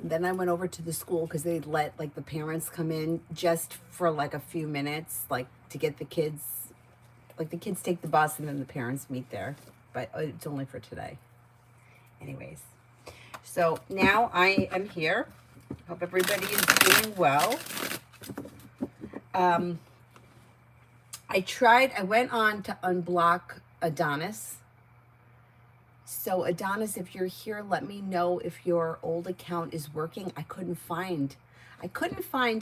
Then I went over to the school because they let like the parents come in just for like a few minutes, like to get the kids. Like the kids take the bus and then the parents meet there, but it's only for today. Anyways, so now I am here. Hope everybody is doing well. Um, I went on to unblock Adonis. So Adonis, if you're here, let me know if your old account is working. I couldn't find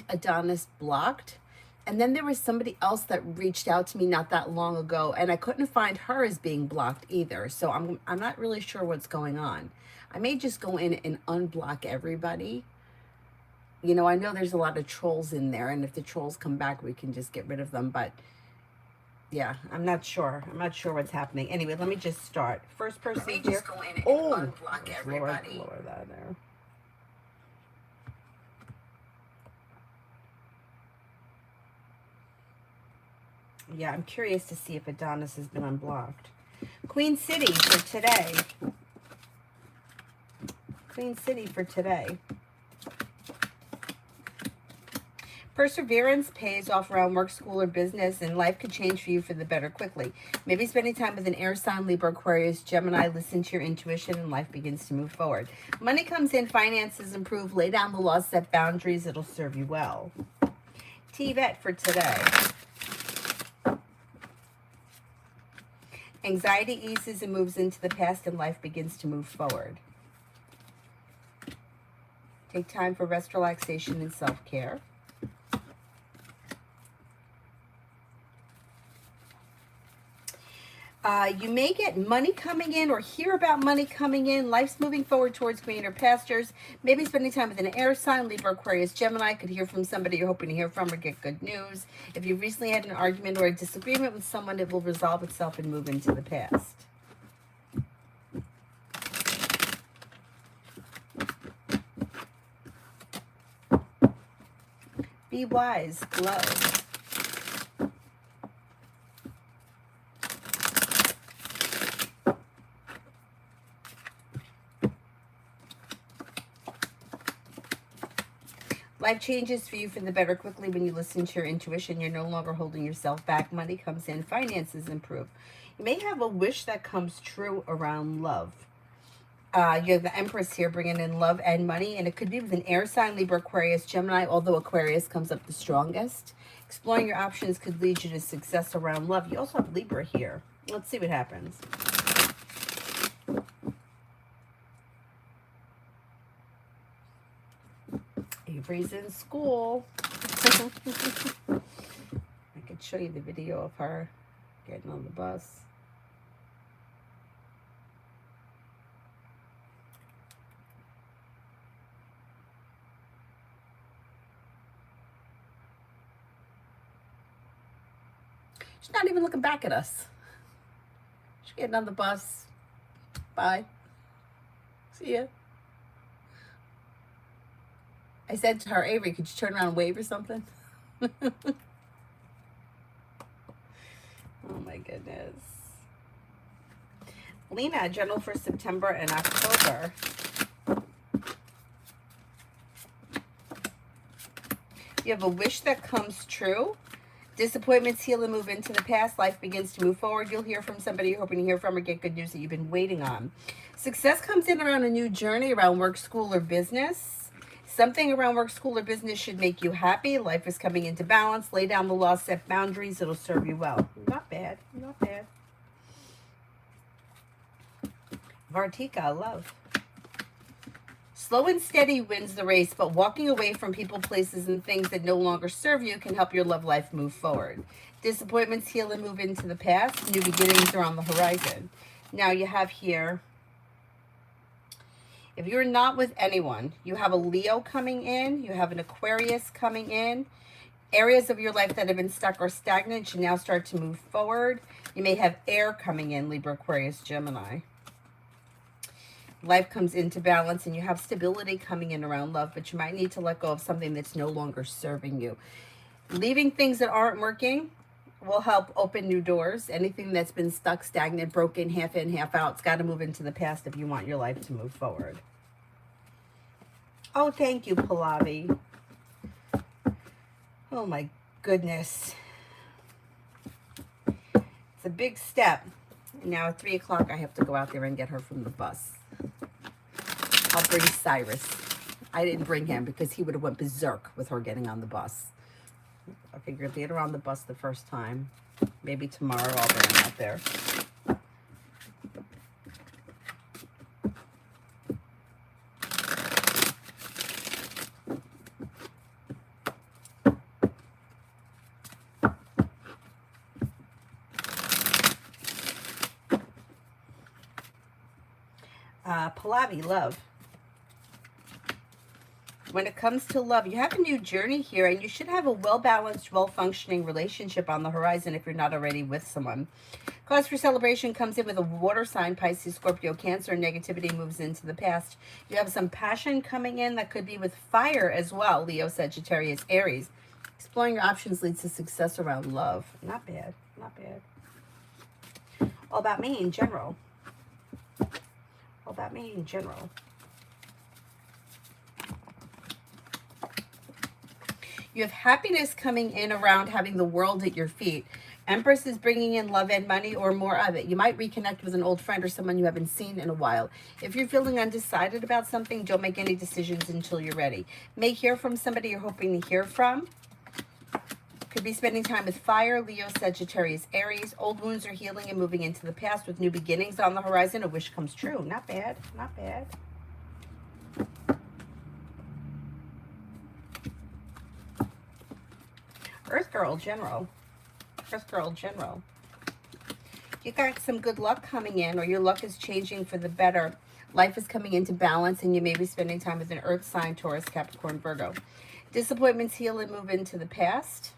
Adonis blocked. And then there was somebody else that reached out to me not that long ago, and I couldn't find her as being blocked either. So I'm not really sure what's going on. I may just go in and unblock everybody. You know, I know there's a lot of trolls in there, and if the trolls come back, we can just get rid of them. But yeah, I'm not sure. I'm not sure what's happening. Anyway, let me just start. First person here. Just go in and unblock everybody. Lower that there. Yeah, I'm curious to see if Adonis has been unblocked. Queen City for today. Queen City for today. Perseverance pays off around work, school, or business, and life could change for you for the better quickly. Maybe spending time with an air sign, Libra, Aquarius, Gemini. Listen to your intuition and life begins to move forward. Money comes in, finances improve. Lay down the law, set boundaries. It'll serve you well. TVET for today. Anxiety eases and moves into the past, and life begins to move forward. Take time for rest, relaxation, and self-care. You may get money coming in or hear about money coming in. Life's moving forward towards greener pastures. Maybe spending time with an air sign, Libra, Aquarius, Gemini. Could hear from somebody you're hoping to hear from or get good news. If you recently had an argument or a disagreement with someone, it will resolve itself and move into the past. Be wise, glow. Life changes for you for the better quickly when you listen to your intuition. You're no longer holding yourself back. Money comes in, finances improve. You may have a wish that comes true around love. You have the Empress here bringing in love and money, and it could be with an air sign, Libra, Aquarius, Gemini, although Aquarius comes up the strongest. Exploring your options could lead you to success around love. You also have Libra here. Let's see what happens. Avery's in school. I could show you the video of her getting on the bus. She's not even looking back at us. She's getting on the bus. Bye. See ya. I said to her, Avery, could you turn around and wave or something? Oh my goodness. Lena, general for September and October. You have a wish that comes true. Disappointments heal and move into the past. Life begins to move forward. You'll hear from somebody you're hoping to hear from or get good news that you've been waiting on. Success comes in around a new journey, around work, school, or business. Something around work, school, or business should make you happy. Life is coming into balance. Lay down the law, set boundaries. It'll serve you well. Not bad. Not bad. Vartika, love. Slow and steady wins the race, but walking away from people, places, and things that no longer serve you can help your love life move forward. Disappointments heal and move into the past. New beginnings are on the horizon. Now you have here, if you're not with anyone, you have a Leo coming in, you have an Aquarius coming in. Areas of your life that have been stuck or stagnant should now start to move forward. You may have air coming in, Libra, Aquarius, Gemini. Life comes into balance and you have stability coming in around love, but you might need to let go of something that's no longer serving you. Leaving things that aren't working will help open new doors. Anything that's been stuck, stagnant, broken, half in, half out, it's got to move into the past if you want your life to move forward. Oh, thank you, Pallavi. Oh my goodness. It's a big step. Now at 3 o'clock, I have to go out there and get her from the bus. I'll bring Cyrus. I didn't bring him because he would have went berserk with her getting on the bus. I figured get her on the bus the first time. Maybe tomorrow I'll bring him out there. Pallavi, love. When it comes to love, you have a new journey here, and you should have a well-balanced, well-functioning relationship on the horizon if you're not already with someone. Cause for celebration comes in with a water sign, Pisces, Scorpio, Cancer. Negativity moves into the past. You have some passion coming in that could be with fire as well, Leo, Sagittarius, Aries. Exploring your options leads to success around love. Not bad, not bad. All about me in general. All about me in general. You have happiness coming in around having the world at your feet. Empress is bringing in love and money or more of it. You might reconnect with an old friend or someone you haven't seen in a while. If you're feeling undecided about something, don't make any decisions until you're ready. May hear from somebody you're hoping to hear from. Could be spending time with fire, Leo, Sagittarius, Aries. Old wounds are healing and moving into the past with new beginnings on the horizon. A wish comes true. Not bad, not bad. Earth Girl General. Earth Girl General. You got some good luck coming in, or your luck is changing for the better. Life is coming into balance, and you may be spending time with an earth sign, Taurus, Capricorn, Virgo. Disappointments heal and move into the past.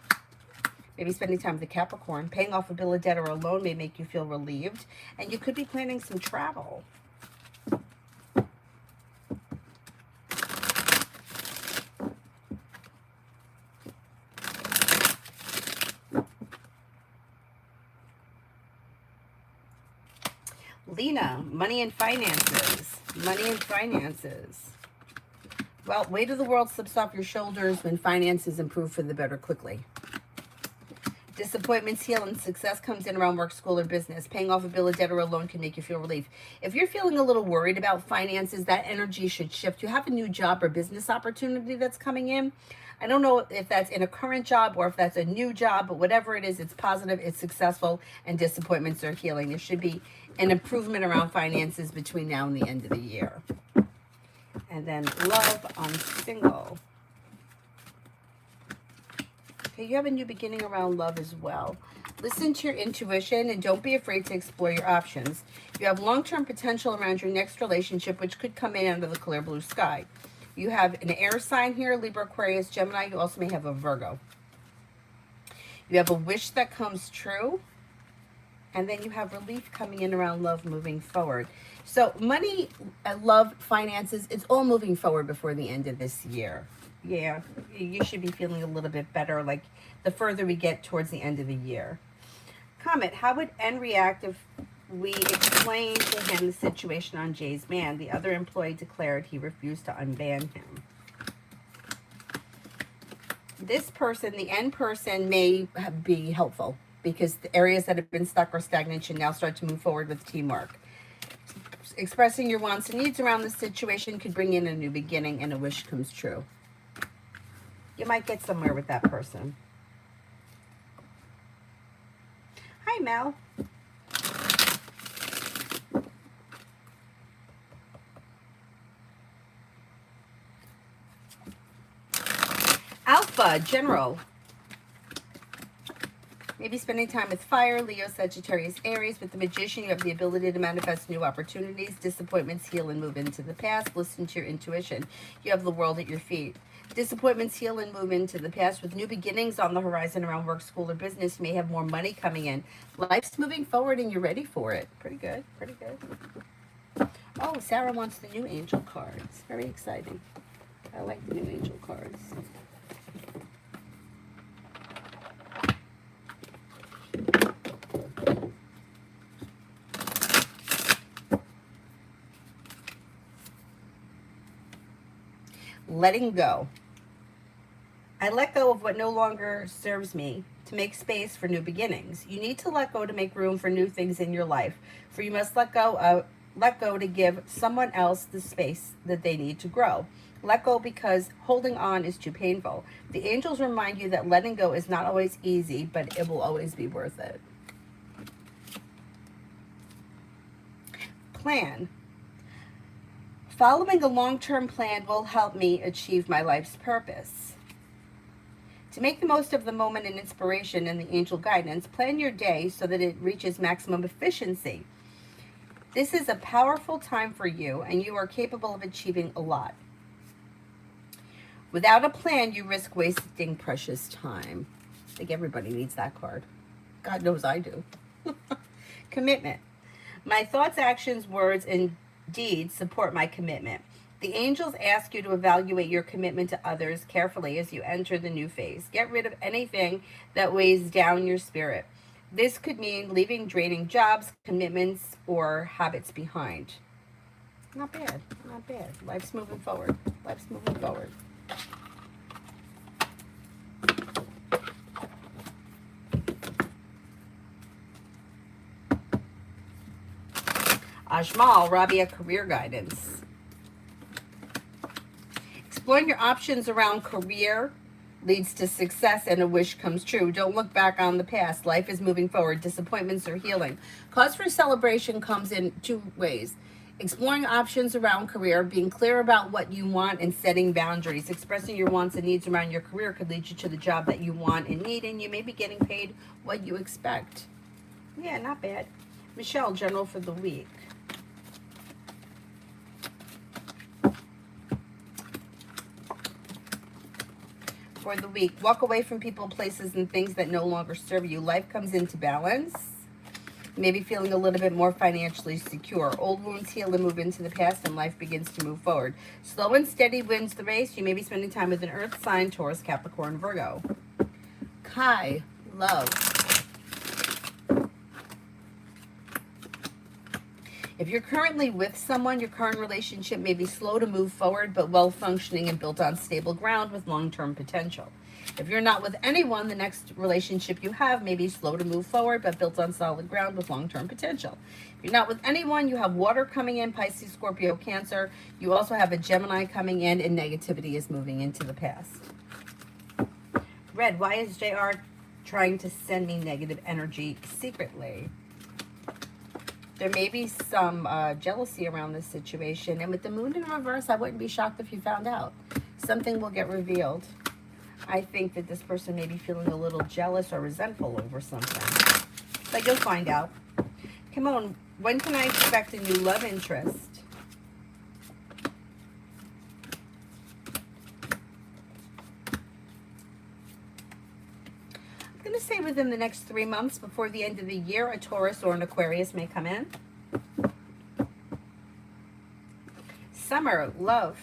Maybe spending time with a Capricorn. Paying off a bill of debt or a loan may make you feel relieved. And you could be planning some travel. Lena, money and finances. Money and finances. Well, weight of the world slips off your shoulders when finances improve for the better quickly. Disappointments heal and success comes in around work, school, or business. Paying off a bill of debt or a loan can make you feel relief. If you're feeling a little worried about finances, that energy should shift. You have a new job or business opportunity that's coming in. I don't know if that's in a current job or if that's a new job, but whatever it is, it's positive, it's successful, and disappointments are healing. There should be an improvement around finances between now and the end of the year. And then love on single. Okay, you have a new beginning around love as well. Listen to your intuition and don't be afraid to explore your options. You have long-term potential around your next relationship, which could come in under the clear blue sky. You have an air sign here, Libra, Aquarius, Gemini. You also may have a Virgo. You have a wish that comes true. And then you have relief coming in around love moving forward. So money, love, finances, it's all moving forward before the end of this year. Yeah, you should be feeling a little bit better, like the further we get towards the end of the year. Comment, how would N react if we explained to him the situation on Jay's man? The other employee declared he refused to unban him. This person, the N person, may be helpful because the areas that have been stuck or stagnant should now start to move forward with teamwork. Expressing your wants and needs around the situation could bring in a new beginning and a wish comes true. You might get somewhere with that person. Hi, Mel. Alpha, General. Maybe spending time with fire, Leo, Sagittarius, Aries. With the Magician, you have the ability to manifest new opportunities. Disappointments heal and move into the past. Listen to your intuition. You have the world at your feet. Disappointments heal and move into the past. With new beginnings on the horizon around work, school, or business, you may have more money coming in. Life's moving forward and you're ready for it. Pretty good, pretty good. Oh, Sarah wants the new angel cards. Very exciting. I like the new angel cards. Letting go. I let go of what no longer serves me to make space for new beginnings. You need to let go to make room for new things in your life, for you must let go to give someone else the space that they need to grow. Let go because holding on is too painful. The angels remind you that letting go is not always easy, but it will always be worth it. Plan. Following a long-term plan will help me achieve my life's purpose. To make the most of the moment and inspiration and the angel guidance, plan your day so that it reaches maximum efficiency. This is a powerful time for you, and you are capable of achieving a lot. Without a plan, you risk wasting precious time. I think everybody needs that card. God knows I do. Commitment. My thoughts, actions, words, and deeds support my commitment. The angels ask you to evaluate your commitment to others carefully as you enter the new phase. Get rid of anything that weighs down your spirit. This could mean leaving draining jobs, commitments, or habits behind. Not bad, not bad. Life's moving forward. Life's moving forward. Ajmal, Rabia Career Guidance. Exploring your options around career leads to success and a wish comes true. Don't look back on the past. Life is moving forward. Disappointments are healing. Cause for celebration comes in two ways. Exploring options around career, being clear about what you want and setting boundaries. Expressing your wants and needs around your career could lead you to the job that you want and need, and you may be getting paid what you expect. Yeah, not bad. Michelle, general for the week. For the week, walk away from people, places, and things that no longer serve you. Life comes into balance. Maybe feeling a little bit more financially secure. Old wounds heal and move into the past, and life begins to move forward. Slow and steady wins the race. You may be spending time with an earth sign, Taurus, Capricorn, Virgo. Kai, love. If you're currently with someone, your current relationship may be slow to move forward, but well-functioning and built on stable ground with long-term potential. If you're not with anyone, the next relationship you have may be slow to move forward, but built on solid ground with long-term potential. If you're not with anyone, you have water coming in, Pisces, Scorpio, Cancer. You also have a Gemini coming in, and negativity is moving into the past. Red, why is JR trying to send me negative energy secretly? There may be some jealousy around this situation. And with the moon in reverse, I wouldn't be shocked if you found out. Something will get revealed. I think that this person may be feeling a little jealous or resentful over something. But you'll find out. Come on, when can I expect a new love interest? I'm going to say within the next 3 months before the end of the year, a Taurus or an Aquarius may come in. Summer, love.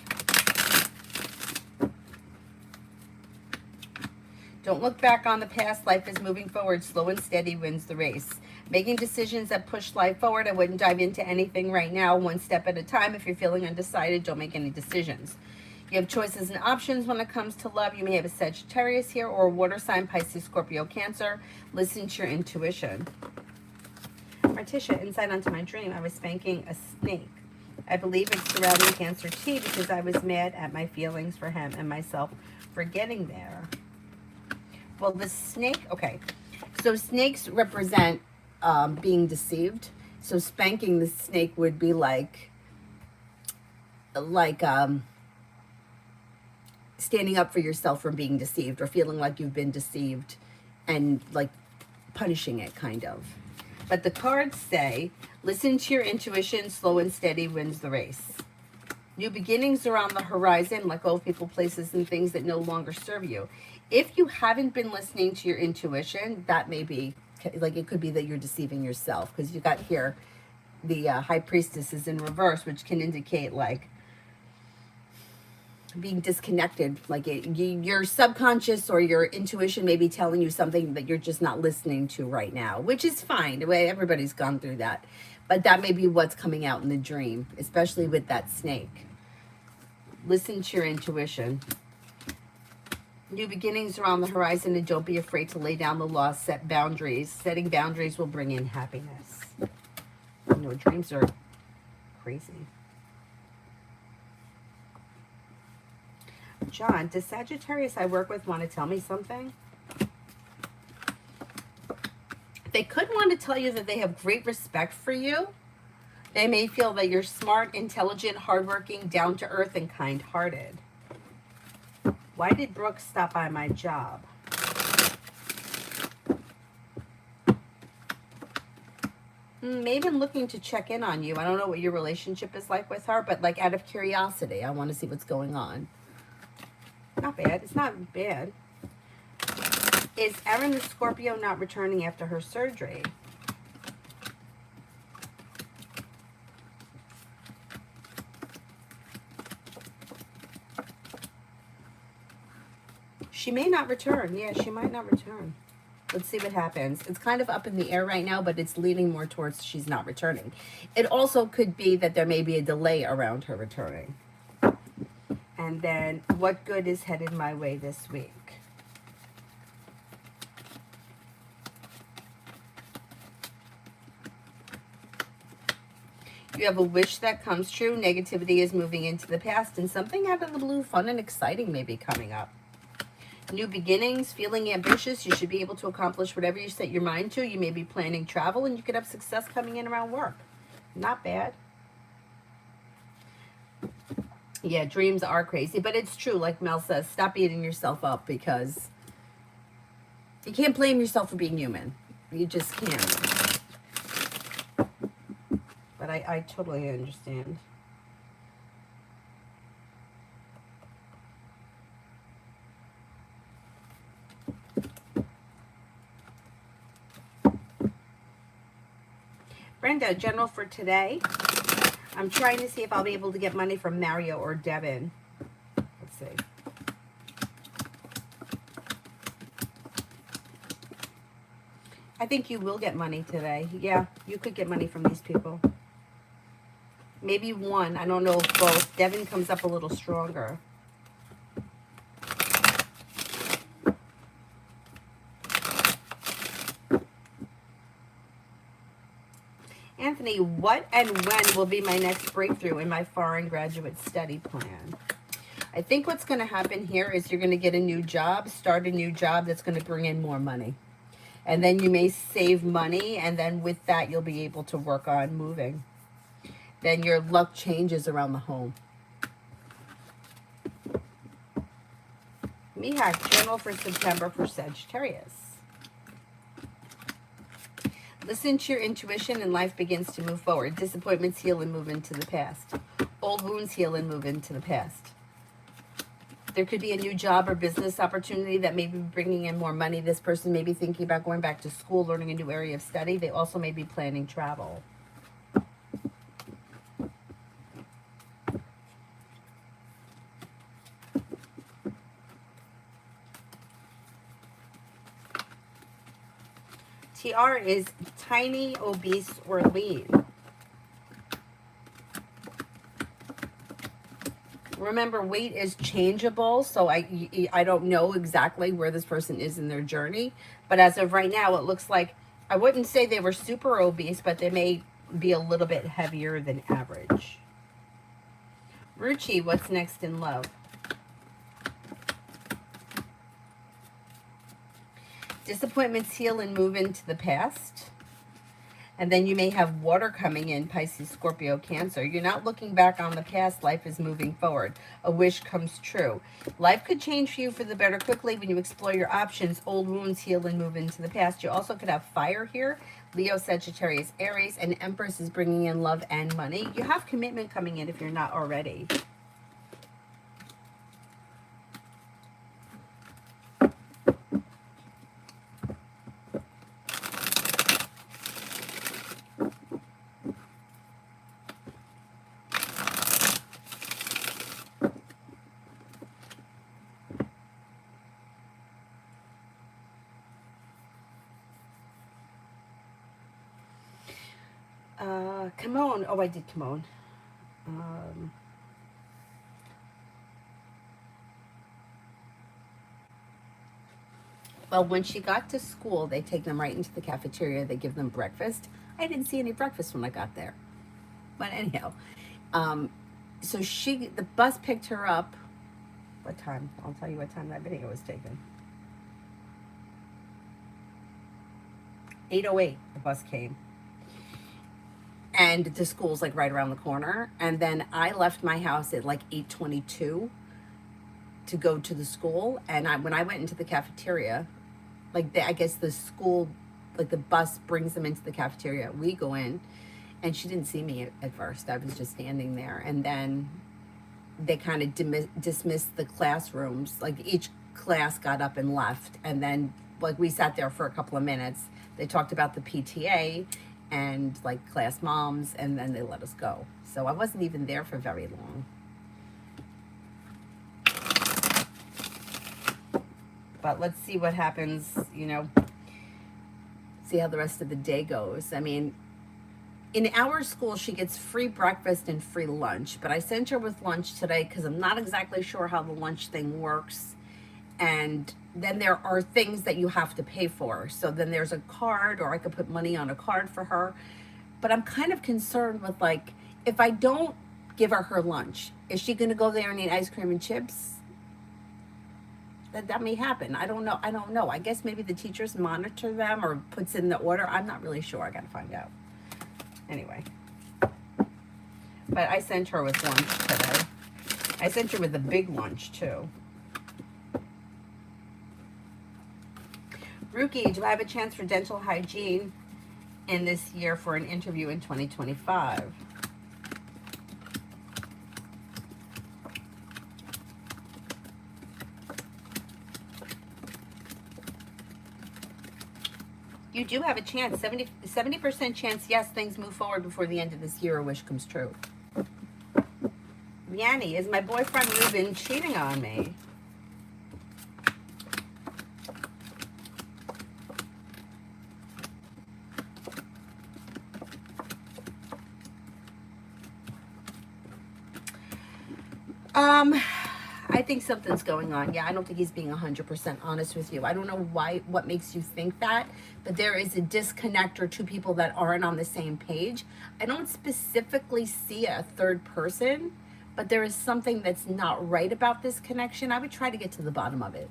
Don't look back on the past. Life is moving forward. Slow and steady wins the race. Making decisions that push life forward. I wouldn't dive into anything right now. One step at a time. If you're feeling undecided, don't make any decisions. You have choices and options when it comes to love. You may have a Sagittarius here or a water sign, Pisces, Scorpio, Cancer. Listen to your intuition. Marticia, insight onto my dream. I was spanking a snake. I believe it's surrounding Cancer T because I was mad at my feelings for him and myself for getting there. Well, the snake, okay. So snakes represent being deceived. So spanking the snake would be like standing up for yourself from being deceived or feeling like you've been deceived and like punishing it kind of. But the cards say, listen to your intuition, slow and steady wins the race. New beginnings are on the horizon, let go of people, places, and things that no longer serve you. If you haven't been listening to your intuition, that may be, like it could be that you're deceiving yourself because you got here, the High Priestess is in reverse, which can indicate like being disconnected, like your subconscious or your intuition may be telling you something that you're just not listening to right now, which is fine. Everybody's gone through that, but that may be what's coming out in the dream, especially with that snake. Listen to your intuition. New beginnings are on the horizon, and don't be afraid to lay down the law, set boundaries. Setting boundaries will bring in happiness. You know, dreams are crazy. John, does Sagittarius I work with want to tell me something? They could want to tell you that they have great respect for you. They may feel that you're smart, intelligent, hardworking, down-to-earth, and kind-hearted. Why did Brooke stop by my job? Maybe looking to check in on you. I don't know what your relationship is like with her, but like out of curiosity, I want to see what's going on. Not bad. It's not bad. Is Erin the Scorpio not returning after her surgery? She may not return. Yeah, she might not return. Let's see what happens. It's kind of up in the air right now, but it's leaning more towards she's not returning. It also could be that there may be a delay around her returning. And then, what good is headed my way this week? You have a wish that comes true. Negativity is moving into the past, and something out of the blue, fun and exciting may be coming up. New beginnings, feeling ambitious. You should be able to accomplish whatever you set your mind to. You may be planning travel, and you could have success coming in around work. Not bad. Yeah, dreams are crazy, but it's true. Like Mel says, stop beating yourself up, because you can't blame yourself for being human. You just can't. But I totally understand. Brenda, general for today. I'm trying to see if I'll be able to get money from Mario or Devin. Let's see. I think you will get money today. Yeah, you could get money from these people. Maybe one. I don't know if both. Devin comes up a little stronger. Anthony, what and when will be my next breakthrough in my foreign graduate study plan? I think what's going to happen here is you're going to get a new job, start a new job that's going to bring in more money. And then you may save money, and then with that, you'll be able to work on moving. Then your luck changes around the home. Mihak, general for September for Sagittarius. Listen to your intuition and life begins to move forward. Disappointments heal and move into the past. Old wounds heal and move into the past. There could be a new job or business opportunity that may be bringing in more money. This person may be thinking about going back to school, learning a new area of study. They also may be planning travel. TR is tiny, obese, or lean. Remember, weight is changeable, so I don't know exactly where this person is in their journey. But as of right now, it looks like, I wouldn't say they were super obese, but they may be a little bit heavier than average. Ruchi, what's next in love? Disappointments heal and move into the past. And then you may have water coming in, Pisces, Scorpio, Cancer. You're not looking back on the past. Life is moving forward. A wish comes true. Life could change for you for the better quickly when you explore your options. Old wounds heal and move into the past. You also could have fire here. Leo, Sagittarius, Aries, and Empress is bringing in love and money. You have commitment coming in if you're not already. Come on. Oh, I did come on. Well, when she got to school, they take them right into the cafeteria. They give them breakfast. I didn't see any breakfast when I got there. But anyhow, um, so the bus picked her up. What time? I'll tell you what time that video was taken. 8:08, the bus came. And the school's like right around the corner. And then I left my house at like 8:22 to go to the school. And when I went into the cafeteria, like I guess the school, like the bus brings them into the cafeteria. We go in, and she didn't see me at first. I was just standing there, and then they kind of dismissed the classrooms. Like each class got up and left, and then like we sat there for a couple of minutes. They talked about the PTA and like class moms, and then they let us go. So I wasn't even there for very long. But let's see what happens, see how the rest of the day goes. I mean, in our school, she gets free breakfast and free lunch, but I sent her with lunch today because I'm not exactly sure how the lunch thing works. And then there are things that you have to pay for. So then there's a card, or I could put money on a card for her. But I'm kind of concerned with, like, if I don't give her lunch, is she going to go there and eat ice cream and chips? That may happen. I don't know. I guess maybe the teachers monitor them or puts in the order. I'm not really sure. I got to find out. Anyway. But I sent her with lunch today. I sent her with a big lunch, too. Ruki, do I have a chance for dental hygiene in this year for an interview in 2025? You do have a chance. 70% chance, yes, things move forward before the end of this year, a wish comes true. Yanni, is my boyfriend Ruben cheating on me? I think something's going on. Yeah, I don't think he's being 100% honest with you. I don't know what makes you think that, but there is a disconnect or two people that aren't on the same page. I don't specifically see a third person, but there is something that's not right about this connection. I would try to get to the bottom of it.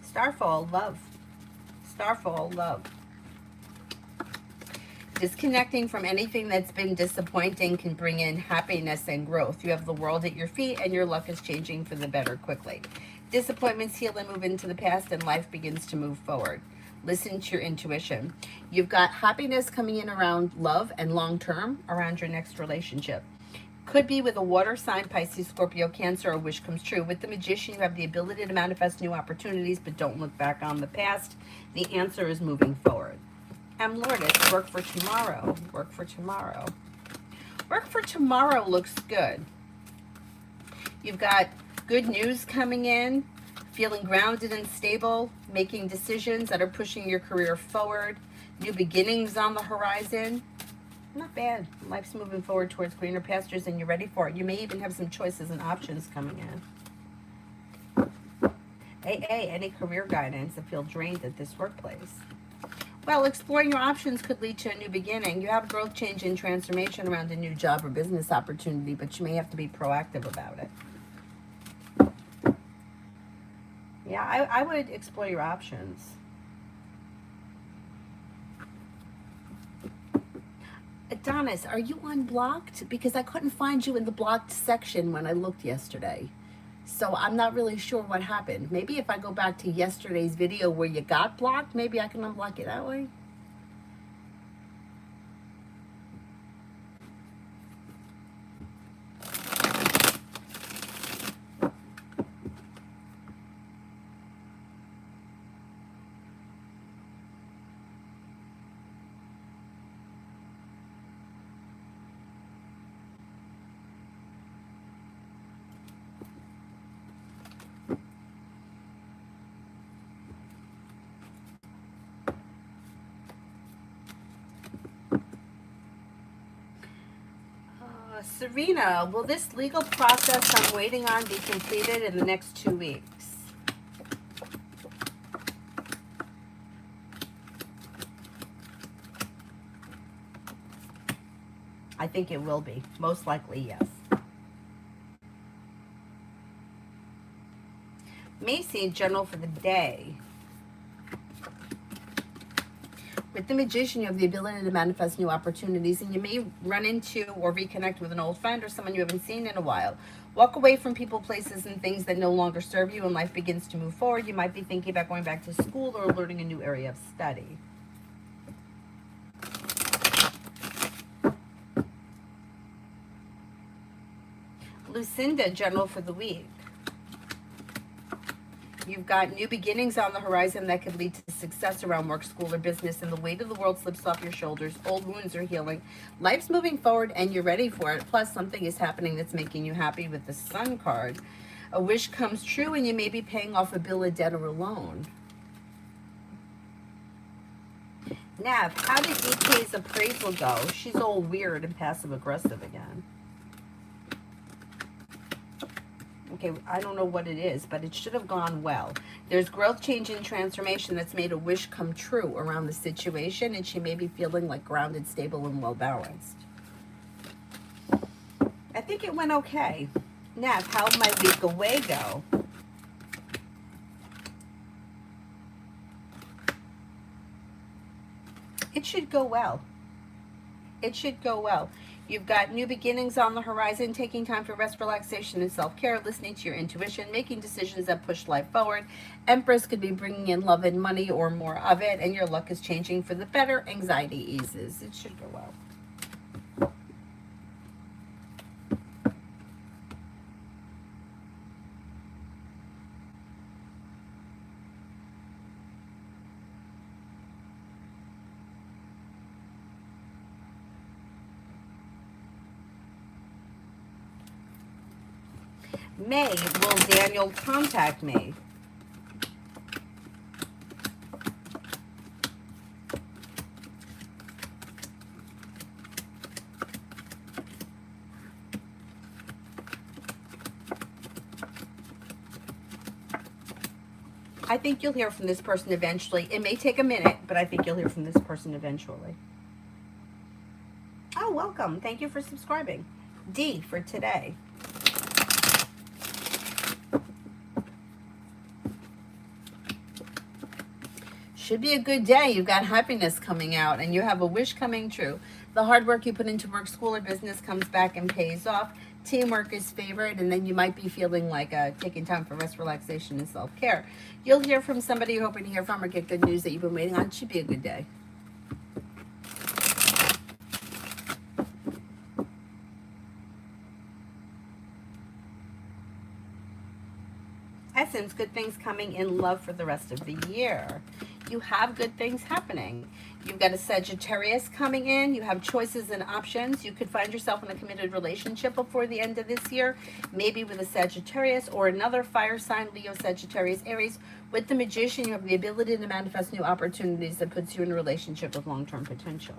Starfall, love. Starfall, love. Disconnecting from anything that's been disappointing can bring in happiness and growth. You have the world at your feet, and your luck is changing for the better quickly. Disappointments heal and move into the past, and life begins to move forward. Listen to your intuition. You've got happiness coming in around love and long-term around your next relationship. Could be with a water sign, Pisces, Scorpio, Cancer, a wish comes true. With the Magician, you have the ability to manifest new opportunities, but don't look back on the past. The answer is moving forward. I'm Lourdes. Work for tomorrow. Work for tomorrow. Work for tomorrow looks good. You've got good news coming in, feeling grounded and stable, making decisions that are pushing your career forward, new beginnings on the horizon. Not bad. Life's moving forward towards greener pastures, and you're ready for it. You may even have some choices and options coming in. Hey, any career guidance? I feel drained at this workplace. Well, exploring your options could lead to a new beginning. You have growth, change, and transformation around a new job or business opportunity, but you may have to be proactive about it. Yeah, I would explore your options. Adonis, are you unblocked? Because I couldn't find you in the blocked section when I looked yesterday. So I'm not really sure what happened. Maybe if I go back to yesterday's video where you got blocked, maybe I can unblock you that way. Serena, will this legal process I'm waiting on be completed in the next 2 weeks? I think it will be. Most likely, yes. Macy, general for the day. With the Magician, you have the ability to manifest new opportunities, and you may run into or reconnect with an old friend or someone you haven't seen in a while. Walk away from people, places, and things that no longer serve you, and life begins to move forward. You might be thinking about going back to school or learning a new area of study. Lucinda, general for the week. You've got new beginnings on the horizon that could lead to success around work, school, or business, and the weight of the world slips off your shoulders. Old wounds are healing. Life's moving forward, and you're ready for it. Plus, something is happening that's making you happy with the Sun card. A wish comes true, and you may be paying off a bill, a debt, or a loan. Nav, how did EK's appraisal go? She's all weird and passive-aggressive again. Okay, I don't know what it is, but it should have gone well. There's growth, change, and transformation that's made a wish come true around the situation, and she may be feeling like grounded, stable, and well-balanced. I think it went okay. Nav, how'd my week away go? It should go well. It should go well. You've got new beginnings on the horizon, taking time for rest, relaxation, and self-care, listening to your intuition, making decisions that push life forward. Empress could be bringing in love and money or more of it, and your luck is changing for the better. Anxiety eases. It should go well. May, will Daniel contact me? I think you'll hear from this person eventually. It may take a minute, but I think you'll hear from this person eventually. Oh, welcome. Thank you for subscribing. D for today. Should be a good day. You've got happiness coming out, and you have a wish coming true. The hard work you put into work, school, or business comes back and pays off. Teamwork is favored, and then you might be feeling like taking time for rest, relaxation, and self-care. You'll hear from somebody you're hoping to hear from or get good news that you've been waiting on. It should be a good day. Essence, good things coming in love for the rest of the year. You have good things happening. You've got a Sagittarius coming in. You have choices and options. You could find yourself in a committed relationship before the end of this year, maybe with a Sagittarius or another fire sign, Leo, Sagittarius, Aries. With the Magician, you have the ability to manifest new opportunities that puts you in a relationship with long-term potential.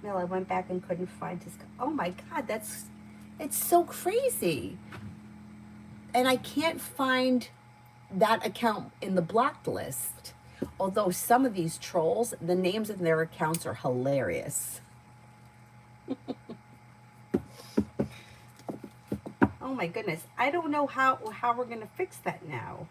Well, I went back and couldn't find his... Oh my God, it's so crazy. And I can't find that account in the blocked list. Although some of these trolls, the names in their accounts are hilarious. Oh my goodness. I don't know how we're going to fix that now.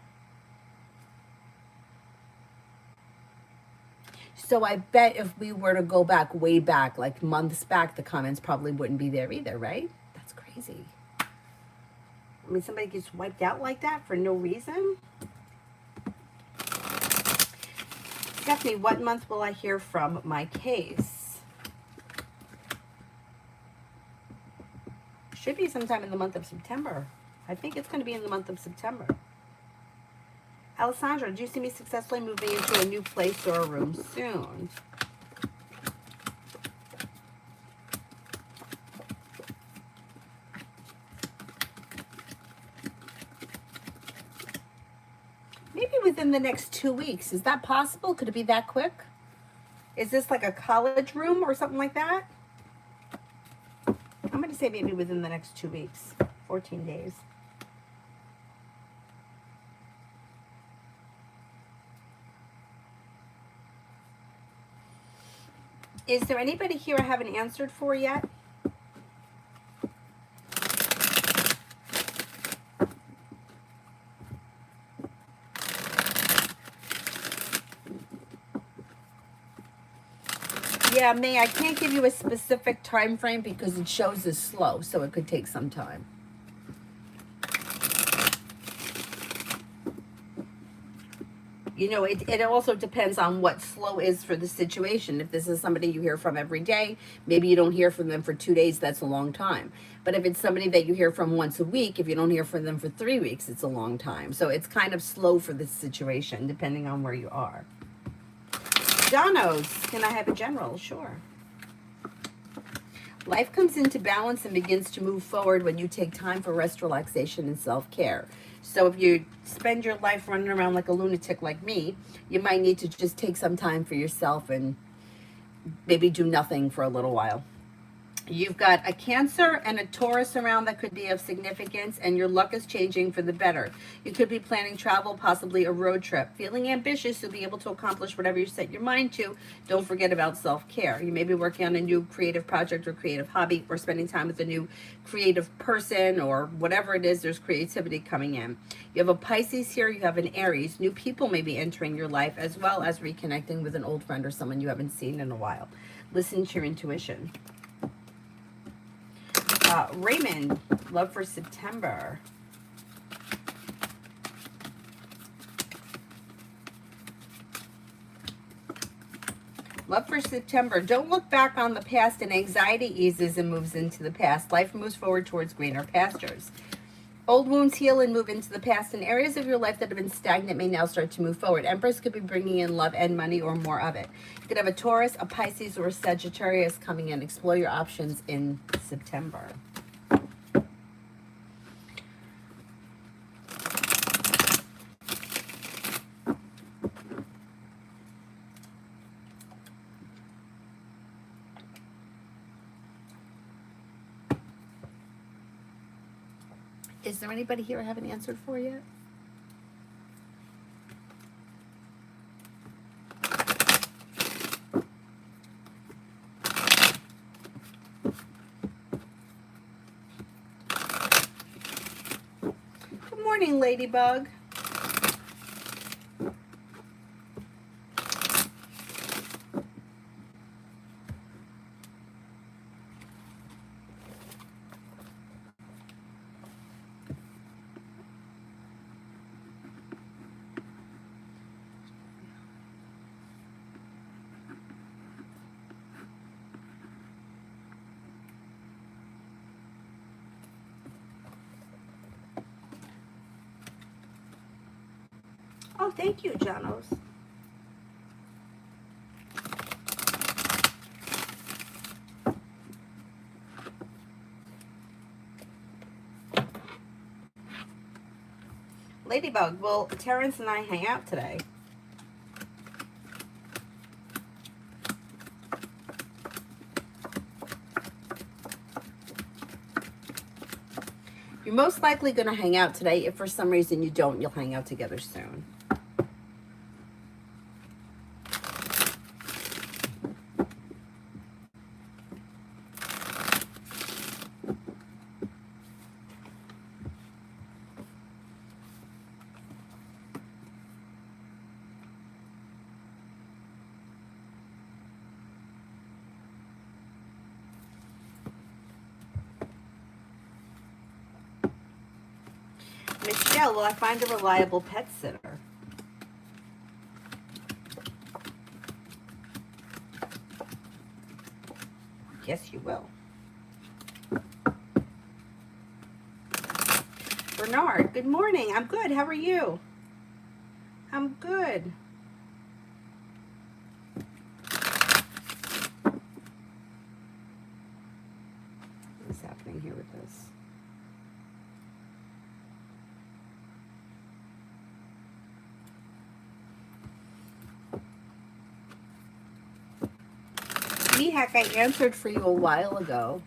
So I bet if we were to go back, way back, like months back, the comments probably wouldn't be there either, right? That's crazy. I mean, somebody gets wiped out like that for no reason? Stephanie, what month will I hear from my case? Should be sometime in the month of September. I think it's going to be in the month of September. Alessandra, do you see me successfully moving into a new place or a room soon? Maybe within the next 2 weeks. Is that possible? Could it be that quick? Is this like a college room or something like that? I'm going to say maybe within the next 2 weeks, 14 days. Is there anybody here I haven't answered for yet? Yeah, May, I can't give you a specific time frame because it shows as slow, so it could take some time. You know, it also depends on what slow is for the situation. If this is somebody you hear from every day, maybe you don't hear from them for 2 days, that's a long time. But if it's somebody that you hear from once a week, if you don't hear from them for 3 weeks, it's a long time. So it's kind of slow for this situation, depending on where you are. Donos, can I have a general? Sure. Life comes into balance and begins to move forward when you take time for rest, relaxation, and self-care. So if you spend your life running around like a lunatic like me, you might need to just take some time for yourself and maybe do nothing for a little while. You've got a Cancer and a Taurus around that could be of significance, and your luck is changing for the better. You could be planning travel, possibly a road trip. Feeling ambitious, you'll be able to accomplish whatever you set your mind to. Don't forget about self-care. You may be working on a new creative project or creative hobby, or spending time with a new creative person, or whatever it is, there's creativity coming in. You have a Pisces here, you have an Aries. New people may be entering your life, as well as reconnecting with an old friend or someone you haven't seen in a while. Listen to your intuition. Raymond, love for September. Love for September. Don't look back on the past, and anxiety eases and moves into the past. Life moves forward towards greener pastures. Old wounds heal and move into the past, and areas of your life that have been stagnant may now start to move forward. Empress could be bringing in love and money, or more of it. You could have a Taurus, a Pisces, or a Sagittarius coming in. Explore your options in September. Is there anybody here I haven't answered for yet? Good morning, Ladybug. Oh, thank you, Janos. Ladybug, will Terrence and I hang out today? You're most likely going to hang out today. If for some reason you don't, you'll hang out together soon. Michelle, will I find a reliable pet sitter? Yes, you will. Bernard, good morning. I'm good. How are you? I'm good. What's happening here with this? Mihak, I answered for you a while ago.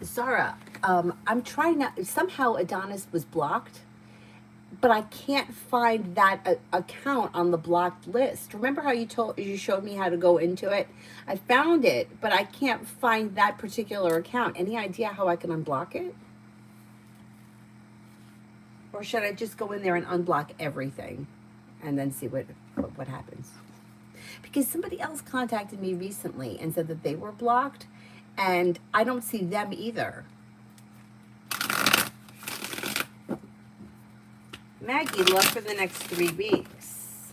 Zara, I'm trying to, somehow Adonis was blocked, but I can't find that account on the blocked list. Remember how you showed me how to go into it? I found it, but I can't find that particular account. Any idea how I can unblock it? Or should I just go in there and unblock everything and then see what happens? Because somebody else contacted me recently and said that they were blocked, and I don't see them either. Maggie, luck for the next 3 weeks.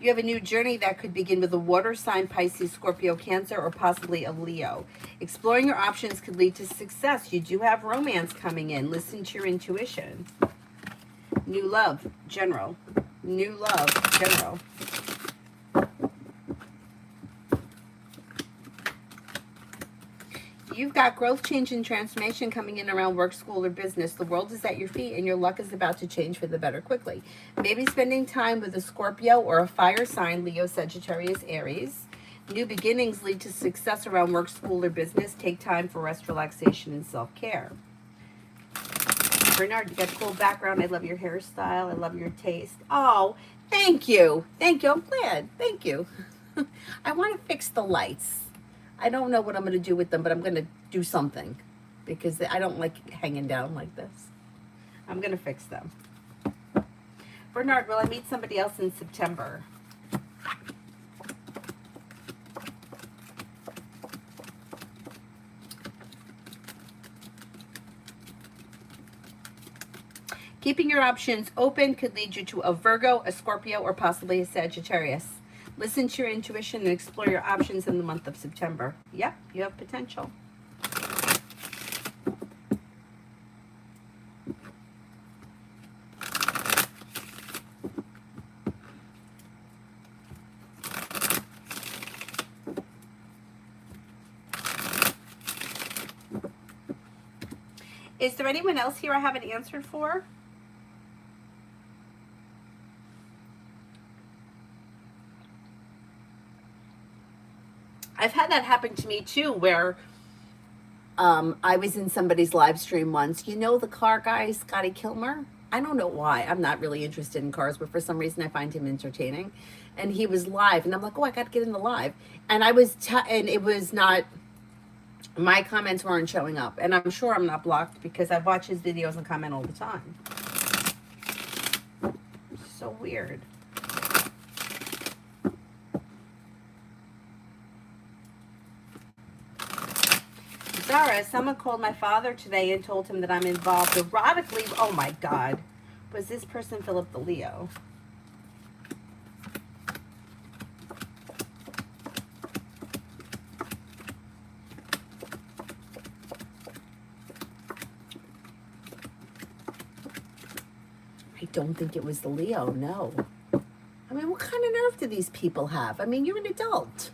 You have a new journey that could begin with a water sign, Pisces, Scorpio, Cancer, or possibly a Leo. Exploring your options could lead to success. You do have romance coming in. Listen to your intuition. New love, general. New love, general. You've got growth, change, and transformation coming in around work, school, or business. The world is at your feet, and your luck is about to change for the better quickly. Maybe spending time with a Scorpio or a fire sign, Leo, Sagittarius, Aries. New beginnings lead to success around work, school, or business. Take time for rest, relaxation, and self-care. Bernard, you got a cool background. I love your hairstyle. I love your taste. Oh, thank you. Thank you. I'm glad. Thank you. I want to fix the lights. I don't know what I'm going to do with them, but I'm going to do something because I don't like hanging down like this. I'm going to fix them. Bernard, will I meet somebody else in September? Keeping your options open could lead you to a Virgo, a Scorpio, or possibly a Sagittarius. Listen to your intuition and explore your options in the month of September. Yep, you have potential. Is there anyone else here I haven't answered for? I've had that happen to me too, where I was in somebody's live stream once. You know the car guy, Scotty Kilmer? I don't know why. I'm not really interested in cars, but for some reason I find him entertaining. And he was live, and I'm like, oh, I got to get in the live. And and it was not, my comments weren't showing up. And I'm sure I'm not blocked because I watch his videos and comment all the time. So weird. Zara, someone called my father today and told him that I'm involved erotically. Oh my God. Was this person Philip the Leo? I don't think it was the Leo, no. I mean, what kind of nerve do these people have? I mean, you're an adult.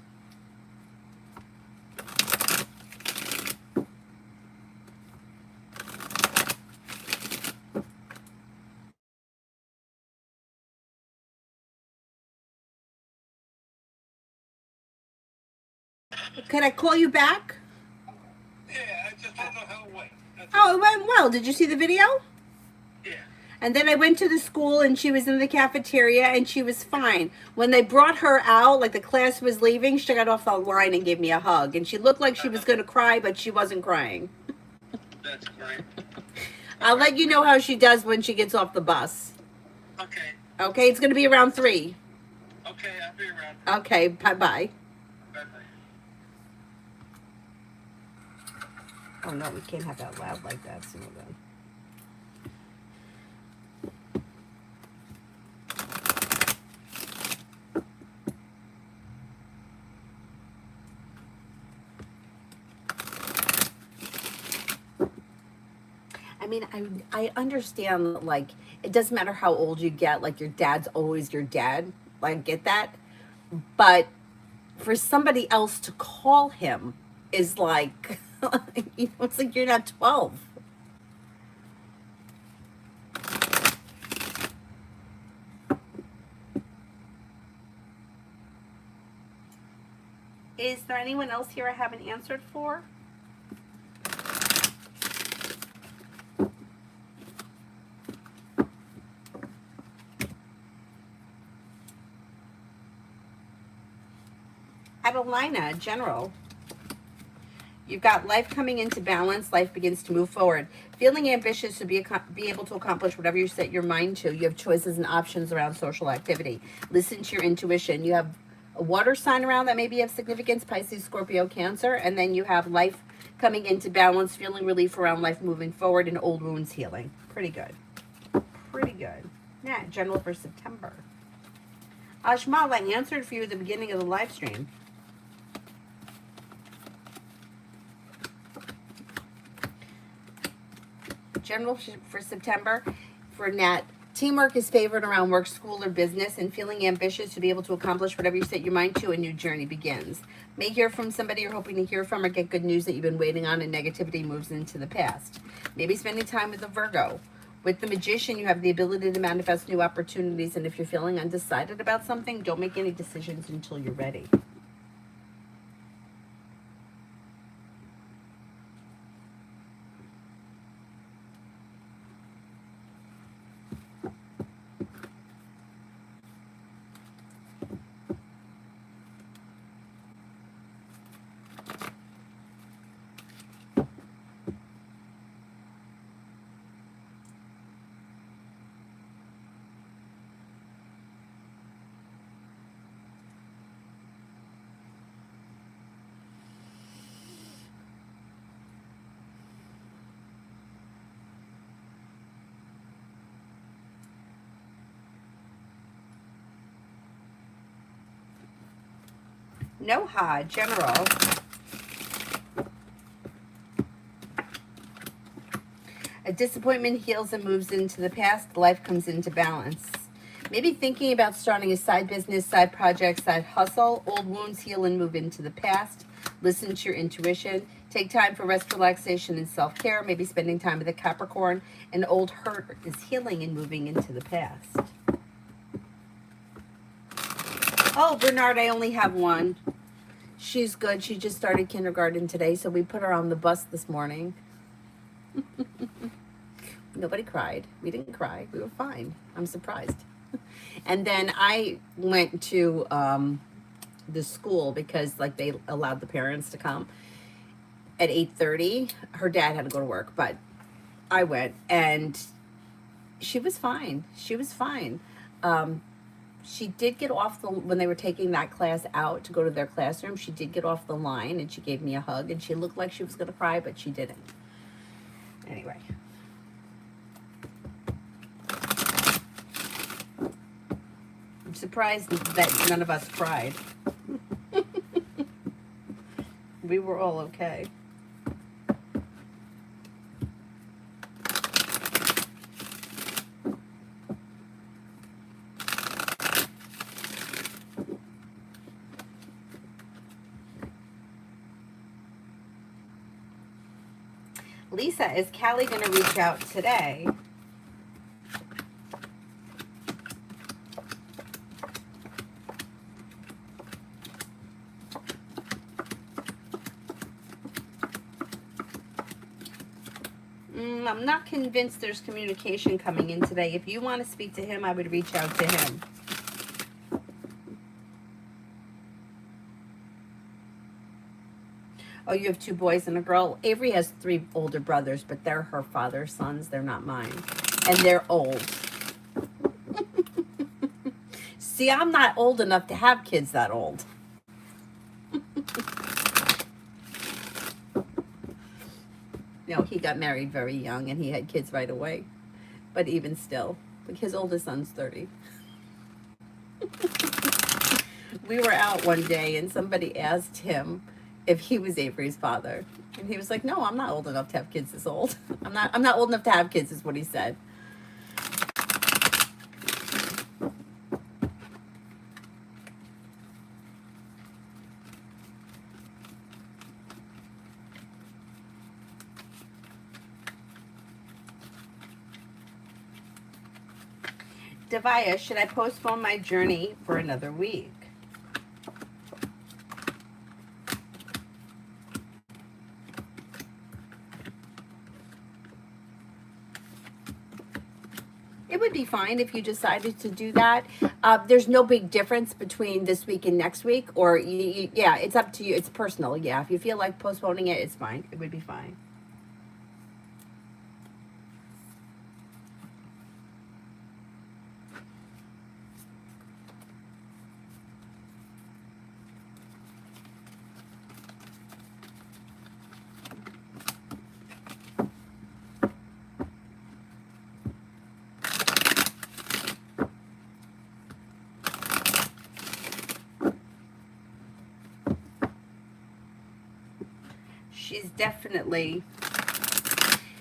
Could I call you back? Yeah, I just don't know how it went. Oh, it went well. Did you see the video? Yeah. And then I went to the school and she was in the cafeteria and she was fine. When they brought her out, like the class was leaving, she got off the line and gave me a hug. And she looked like she was going to cry, but she wasn't crying. That's great. I'll let you know how she does when she gets off the bus. Okay. Okay, it's going to be around 3. Okay, I'll be around. Okay, bye-bye. Bye-bye. Oh, no, we can't have that loud like that. So then. I mean, I understand, like, it doesn't matter how old you get, like, your dad's always your dad. Like, I get that. But for somebody else to call him is like, It's like you're not 12. Is there anyone else here I haven't answered for? Adelina, general. You've got life coming into balance. Life begins to move forward. Feeling ambitious to be able to accomplish whatever you set your mind to. You have choices and options around social activity. Listen to your intuition. You have a water sign around that maybe have significance, Pisces, Scorpio, Cancer. And then you have life coming into balance, feeling relief around life moving forward, and old wounds healing. Pretty good. Pretty good. Yeah, general for September. Ashmal, I answered for you at the beginning of the live stream. General for September for Nat. Teamwork is favored around work, school, or business, and feeling ambitious to be able to accomplish whatever you set your mind to, a new journey begins. May hear from somebody you're hoping to hear from, or get good news that you've been waiting on, and negativity moves into the past. Maybe spending time with a Virgo. With the Magician, you have the ability to manifest new opportunities, and if you're feeling undecided about something, don't make any decisions until you're ready. Noha, general. A disappointment heals and moves into the past. Life comes into balance. Maybe thinking about starting a side business, side project, side hustle. Old wounds heal and move into the past. Listen to your intuition. Take time for rest, relaxation, and self-care. Maybe spending time with a Capricorn. An old hurt is healing and moving into the past. Oh, Bernard, I only have one. She's good. She just started kindergarten today, so we put her on the bus this morning. Nobody cried. We didn't cry. We were fine. I'm surprised. And then I went to the school because like they allowed the parents to come at 8:30. Her dad had to go to work, but I went and she was fine. She was fine. She did get off when they were taking that class out to go to their classroom, she did get off the line and she gave me a hug and she looked like she was going to cry, but she didn't. Anyway. I'm surprised that none of us cried. We were all okay. Lisa, is Callie going to reach out today? I'm not convinced there's communication coming in today. If you want to speak to him, I would reach out to him. Oh, you have 2 boys and a girl. Avery has 3 older brothers, but they're her father's sons. They're not mine. And they're old. See, I'm not old enough to have kids that old. No, he got married very young and he had kids right away. But even still, like his oldest son's 30. We were out one day and somebody asked him if he was Avery's father. And he was like, no, I'm not old enough to have kids this old. I'm not old enough to have kids is what he said. Devaya, should I postpone my journey for another week? It would be fine if you decided to do that. There's no big difference between this week and next week, or yeah, it's up to you. It's personal. Yeah, if you feel like postponing it, it's fine. It would be fine.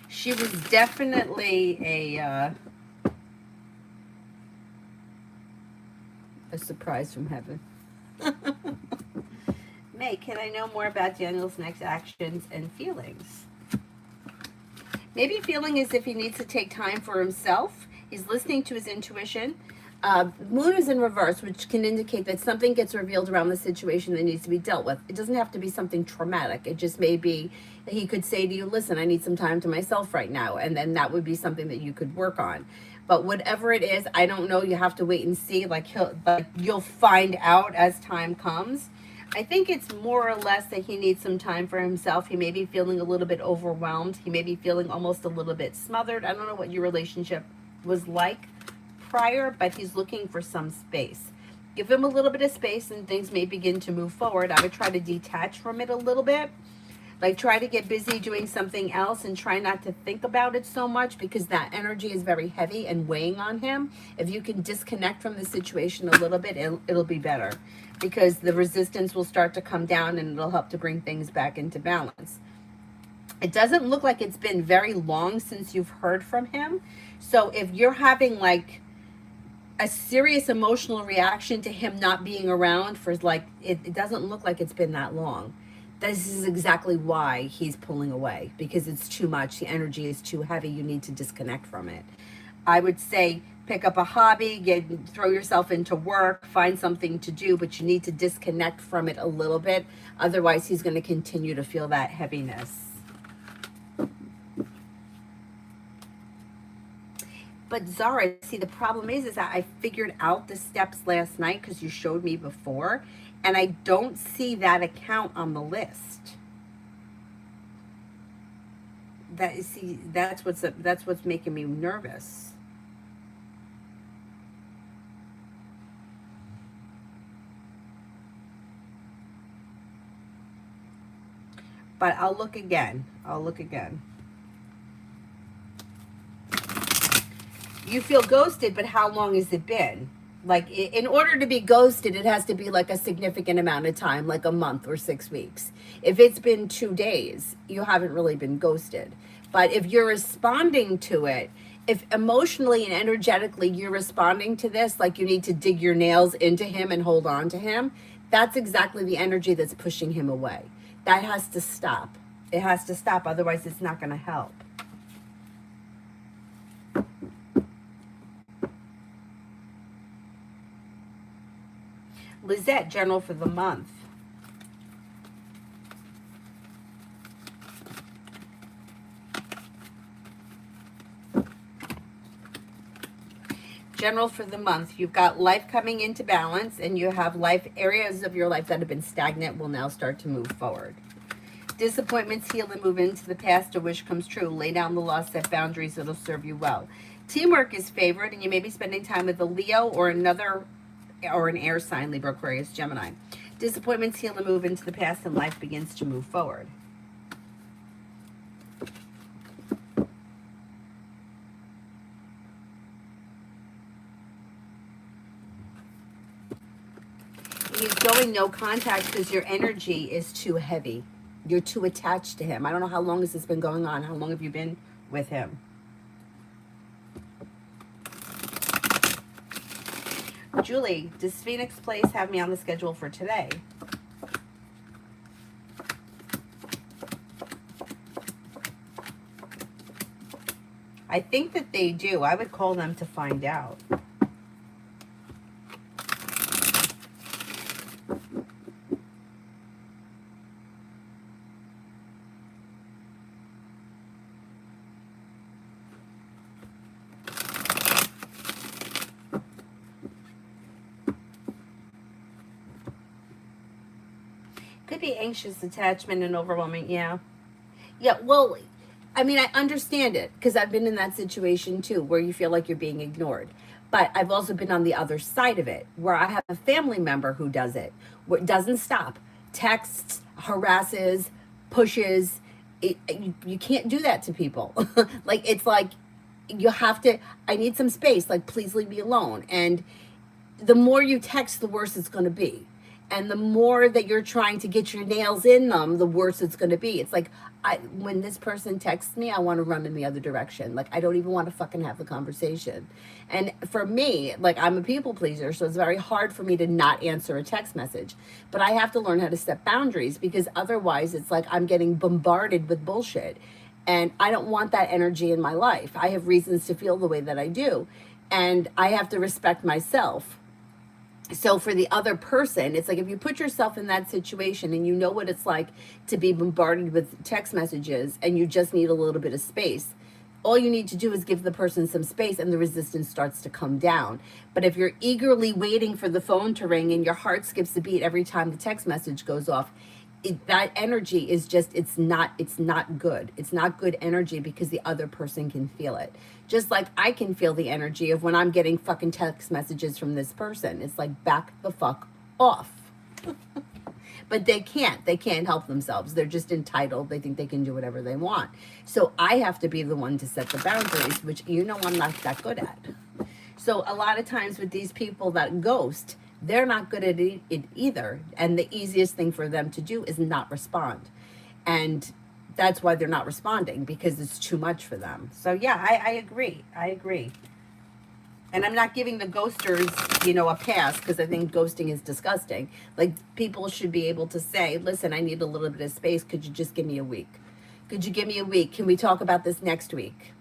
She was definitely a surprise from heaven. May, can I know more about Daniel's next actions and feelings? Maybe feeling as if he needs to take time for himself. He's listening to his intuition. Moon is in reverse, which can indicate that something gets revealed around the situation that needs to be dealt with. It doesn't have to be something traumatic. It just may be that he could say to you, listen, I need some time to myself right now. And then that would be something that you could work on. But whatever it is, I don't know. You have to wait and see. Like you'll find out as time comes. I think it's more or less that he needs some time for himself. He may be feeling a little bit overwhelmed. He may be feeling almost a little bit smothered. I don't know what your relationship was like prior, but he's looking for some space. Give him a little bit of space and things may begin to move forward. I would try to detach from it a little bit. Like try to get busy doing something else and try not to think about it so much, because that energy is very heavy and weighing on him. If you can disconnect from the situation a little bit, it'll be better, because the resistance will start to come down and it'll help to bring things back into balance. It doesn't look like it's been very long since you've heard from him. So if you're having like a serious emotional reaction to him not being around for like, it doesn't look like it's been that long. This is exactly why he's pulling away, because it's too much. The energy is too heavy. You need to disconnect from it. I would say pick up a hobby, throw yourself into work, find something to do, but you need to disconnect from it a little bit. Otherwise, he's going to continue to feel that heaviness. But Zara, see, the problem is that I figured out the steps last night because you showed me before, and I don't see that account on the list. That's what's making me nervous. But I'll look again. You feel ghosted, but how long has it been? Like, in order to be ghosted, it has to be like a significant amount of time, like a month or 6 weeks. If it's been 2 days, you haven't really been ghosted. But if you're responding to it, if emotionally and energetically you're responding to this, like you need to dig your nails into him and hold on to him, that's exactly the energy that's pushing him away. That has to stop. It has to stop, otherwise it's not going to help. Lizette, general for the month. General for the month, you've got life coming into balance, and you have areas of your life that have been stagnant will now start to move forward. Disappointments heal and move into the past. A wish comes true. Lay down the law, set boundaries. It'll serve you well. Teamwork is favored, and you may be spending time with a Leo or an air sign, Libra, Aquarius, Gemini. Disappointments heal and move into the past, and life begins to move forward. He's going no contact because your energy is too heavy. You're too attached to him. I don't know how long has this been going on. How long have you been with him? Julie, does Phoenix Place have me on the schedule for today? I think that they do. I would call them to find out. could be anxious attachment and overwhelming. Yeah. Yeah. Well, I mean, I understand it because I've been in that situation too, where you feel like you're being ignored. But I've also been on the other side of it, where I have a family member who does it, where it doesn't stop, texts, harasses, pushes. You can't do that to people. Like, it's like you have to. I need some space. Like, please leave me alone. And the more you text, the worse it's going to be. And the more that you're trying to get your nails in them, the worse it's going to be. It's like, when this person texts me, I want to run in the other direction. Like, I don't even want to fucking have the conversation. And for me, like, I'm a people pleaser, so it's very hard for me to not answer a text message. But I have to learn how to set boundaries, because otherwise it's like I'm getting bombarded with bullshit. And I don't want that energy in my life. I have reasons to feel the way that I do. And I have to respect myself. So for the other person, it's like, if you put yourself in that situation and you know what it's like to be bombarded with text messages and you just need a little bit of space, all you need to do is give the person some space and the resistance starts to come down. But if you're eagerly waiting for the phone to ring and your heart skips a beat every time the text message goes off, that energy is just, it's not good. It's not good energy, because the other person can feel it. Just like I can feel the energy of when I'm getting fucking text messages from this person. It's like, back the fuck off. But they can't help themselves. They're just entitled. They think they can do whatever they want. So I have to be the one to set the boundaries, which I'm not that good at. So a lot of times with these people that ghost, they're not good at it either. And the easiest thing for them to do is not respond. And that's why they're not responding, because it's too much for them. So yeah, I agree. And I'm not giving the ghosters, a pass, because I think ghosting is disgusting. Like, people should be able to say, listen, I need a little bit of space. Could you just give me a week? Could you give me a week? Can we talk about this next week?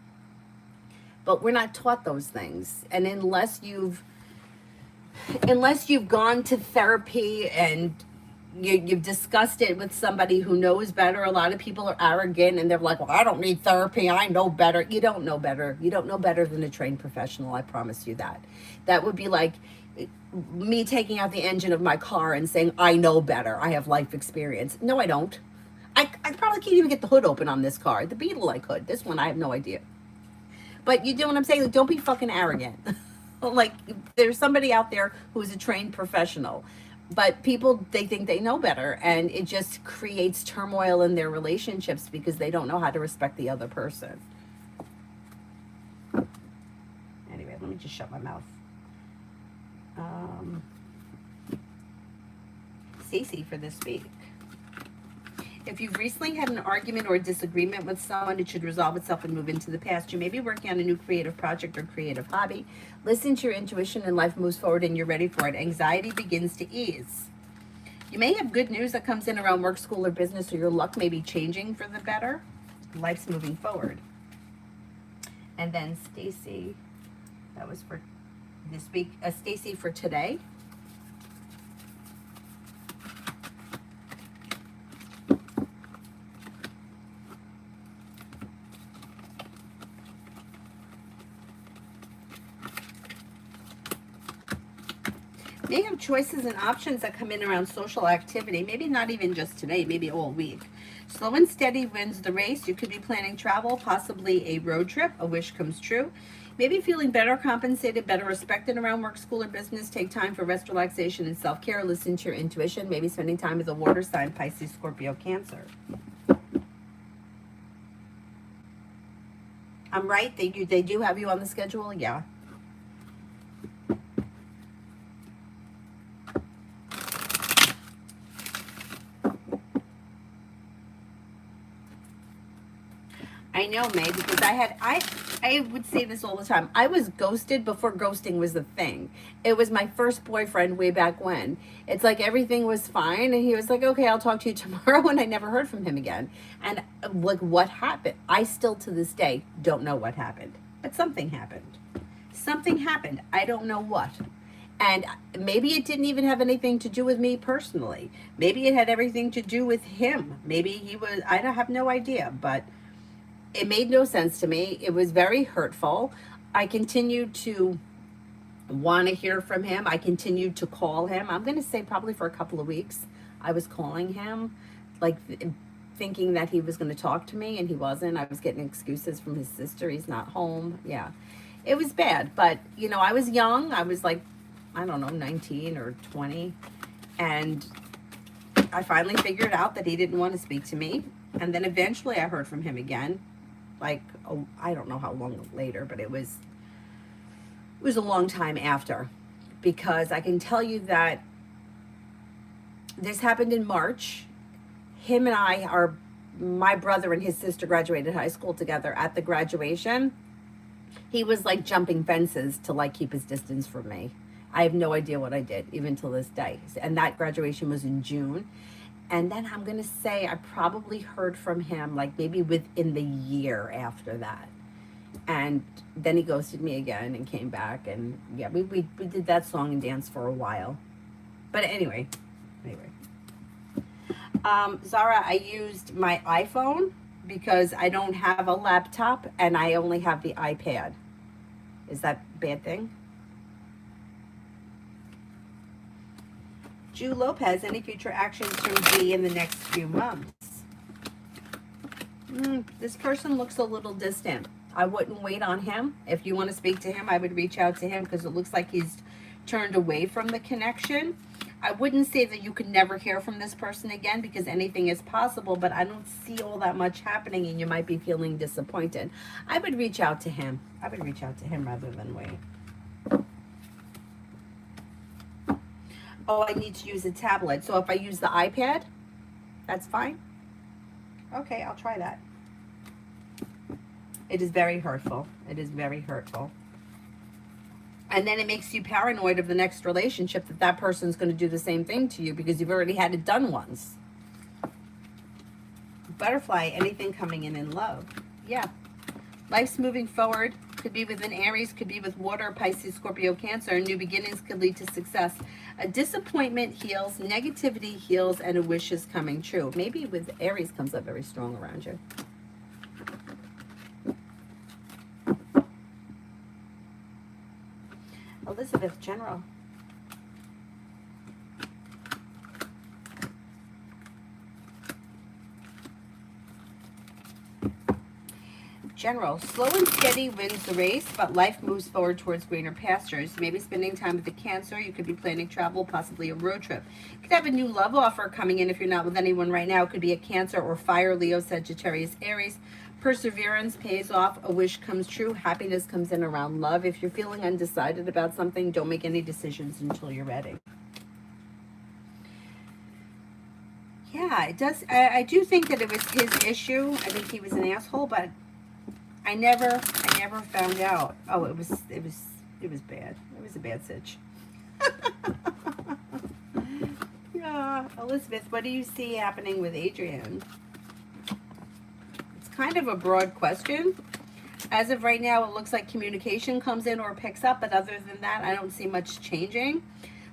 But we're not taught those things. And unless you've gone to therapy and you've discussed it with somebody who knows better. A lot of people are arrogant and they're like, well, I don't need therapy. I know better. You don't know better. You don't know better than a trained professional. I promise you that. That would be like me taking out the engine of my car and saying, I know better. I have life experience. No, I don't. I probably can't even get the hood open on this car. The Beetle I could. This one, I have no idea. But you know what I'm saying? Like, don't be fucking arrogant. Like, there's somebody out there who's a trained professional. But people, they think they know better, and it just creates turmoil in their relationships because they don't know how to respect the other person. Anyway, let me just shut my mouth. Cece for this week. If you've recently had an argument or a disagreement with someone, it should resolve itself and move into the past. You may be working on a new creative project or creative hobby. Listen to your intuition and life moves forward and you're ready for it. Anxiety begins to ease. You may have good news that comes in around work, school, or business, or your luck may be changing for the better. Life's moving forward. And then Stacy, that was for this week. Stacy for today. May have choices and options that come in around social activity, maybe not even just today, maybe all week. Slow and steady wins the race. You could be planning travel, possibly a road trip, a wish comes true. Maybe feeling better compensated, better respected around work, school, or business. Take time for rest, relaxation, and self-care. Listen to your intuition. Maybe spending time with a water sign, Pisces, Scorpio, Cancer. I'm right, they do have you on the schedule? Yeah. I know, May, because I would say this all the time. I was ghosted before ghosting was a thing. It was my first boyfriend way back when. It's like everything was fine, and he was like, okay, I'll talk to you tomorrow, and I never heard from him again. And like, what happened? I still to this day don't know what happened. But something happened. Something happened. I don't know what. And maybe it didn't even have anything to do with me personally. Maybe it had everything to do with him. Maybe he was, I don't have no idea, but it made no sense to me. It was very hurtful. I continued to want to hear from him. I continued to call him. I'm going to say probably for a couple of weeks. I was calling him, like thinking that he was going to talk to me, and he wasn't. I was getting excuses from his sister. He's not home. Yeah, it was bad. But, you know, I was young. I was like, I don't know, 19 or 20. And I finally figured out that he didn't want to speak to me. And then eventually I heard from him again. Like, oh, I don't know how long later, but it was a long time after. Because I can tell you that this happened in March. Him and I are, my brother and his sister graduated high school together. At the graduation, he was like jumping fences to like keep his distance from me. I have no idea what I did, even till this day. And that graduation was in June. And then I'm going to say I probably heard from him like maybe within the year after that. And then he ghosted me again and came back. And yeah, we did that song and dance for a while. But anyway. Zara, I used my iPhone because I don't have a laptop and I only have the iPad. Is that a bad thing? Jew Lopez, any future actions from G in the next few months? This person looks a little distant. I wouldn't wait on him. If you want to speak to him, I would reach out to him because it looks like he's turned away from the connection. I wouldn't say that you could never hear from this person again because anything is possible, but I don't see all that much happening and you might be feeling disappointed. I would reach out to him. I would reach out to him rather than wait. Oh, I need to use a tablet. So if I use the iPad, that's fine. Okay, I'll try that. It is very hurtful. It is very hurtful. And then it makes you paranoid of the next relationship that that person's going to do the same thing to you because you've already had it done once. Butterfly, anything coming in love? Yeah. Life's moving forward. Could be with an Aries, could be with water, Pisces, Scorpio, Cancer. New beginnings could lead to success. A disappointment heals, negativity heals, and a wish is coming true. Maybe with Aries comes up very strong around you. Elizabeth, General. General, slow and steady wins the race, but life moves forward towards greener pastures. Maybe spending time with the Cancer. You could be planning travel, possibly a road trip. You could have a new love offer coming in if you're not with anyone right now. It could be a Cancer or Fire, Leo, Sagittarius, Aries. Perseverance pays off. A wish comes true. Happiness comes in around love. If you're feeling undecided about something, don't make any decisions until you're ready. Yeah, it does. I do think that it was his issue. I think he was an asshole, but I never found out. Oh, it was bad. It was a bad sitch. Yeah, Elizabeth, what do you see happening with Adrian? It's kind of a broad question. As of right now, it looks like communication comes in or picks up, but other than that, I don't see much changing.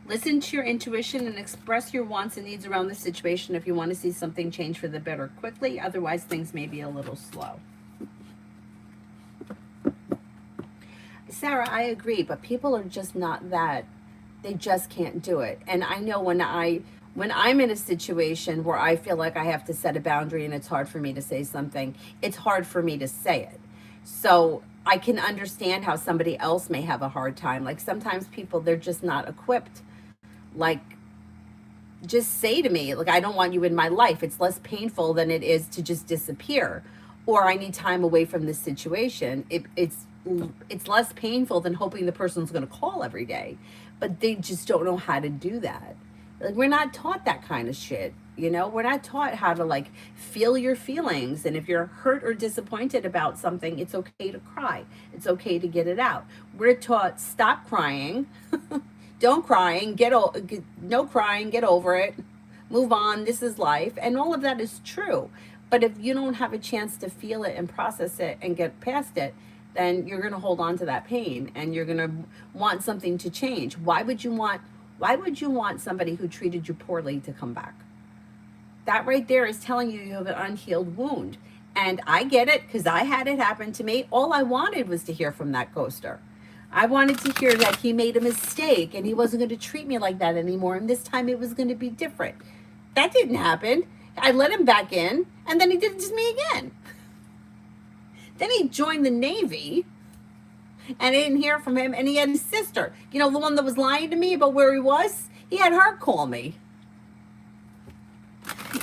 Listen to your intuition and express your wants and needs around the situation if you want to see something change for the better quickly. Otherwise, things may be a little slow. Sarah, I agree, but people are just not that. They just can't do it. And I know when I'm in a situation where I feel like I have to set a boundary and it's hard for me to say something, it's hard for me to say it. So I can understand how somebody else may have a hard time. Like sometimes people, they're just not equipped. Like, just say to me, like, I don't want you in my life. It's less painful than it is to just disappear. Or I need time away from this situation. It's less painful than hoping the person's going to call every day, but they just don't know how to do that. Like, we're not taught that kind of shit. You know, we're not taught how to like feel your feelings. And if you're hurt or disappointed about something, it's okay to cry. It's okay to get it out. We're taught stop crying, don't crying, no crying, get over it, move on. This is life. And all of that is true. But if you don't have a chance to feel it and process it and get past it, then you're going to hold on to that pain and you're going to want something to change. Why would you want somebody who treated you poorly to come back? That right there is telling you you have an unhealed wound. And I get it because I had it happen to me. All I wanted was to hear from that ghoster. I wanted to hear that he made a mistake and he wasn't going to treat me like that anymore. And this time it was going to be different. That didn't happen. I let him back in, and then he did it to me again. Then he joined the Navy, and I didn't hear from him, and he had his sister. You know, the one that was lying to me about where he was? He had her call me.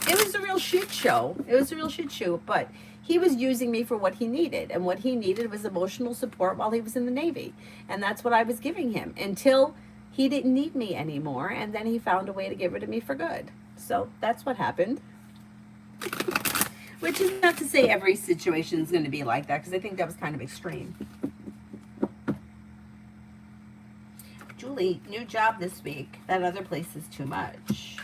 It was a real shit show. It was a real shit show, but he was using me for what he needed, and what he needed was emotional support while he was in the Navy, and that's what I was giving him until he didn't need me anymore, and then he found a way to get rid of me for good. So that's what happened. Which is not to say every situation is going to be like that, because I think that was kind of extreme. Julie, new job this week. That other place is too much.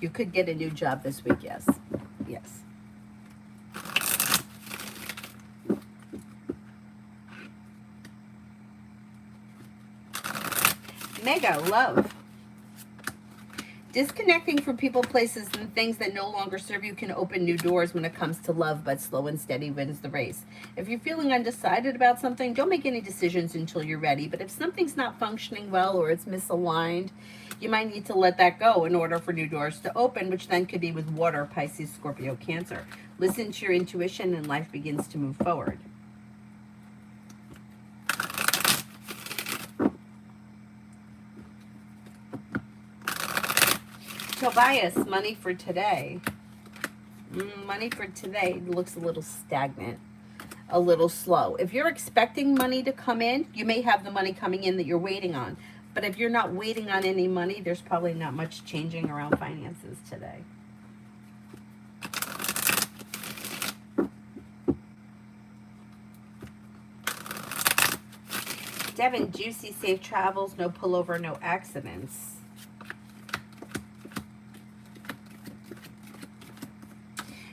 You could get a new job this week, yes. Yes. Mega love. Disconnecting from people, places, and things that no longer serve you can open new doors when it comes to love, but slow and steady wins the race. If you're feeling undecided about something, don't make any decisions until you're ready. But if something's not functioning well or it's misaligned, you might need to let that go in order for new doors to open, which then could be with water, Pisces, Scorpio, Cancer. Listen to your intuition and life begins to move forward. Tobias, money for today. Money for today looks a little stagnant, a little slow. If you're expecting money to come in, you may have the money coming in that you're waiting on. But if you're not waiting on any money, there's probably not much changing around finances today. Devin, juicy, safe travels, no pullover, no accidents.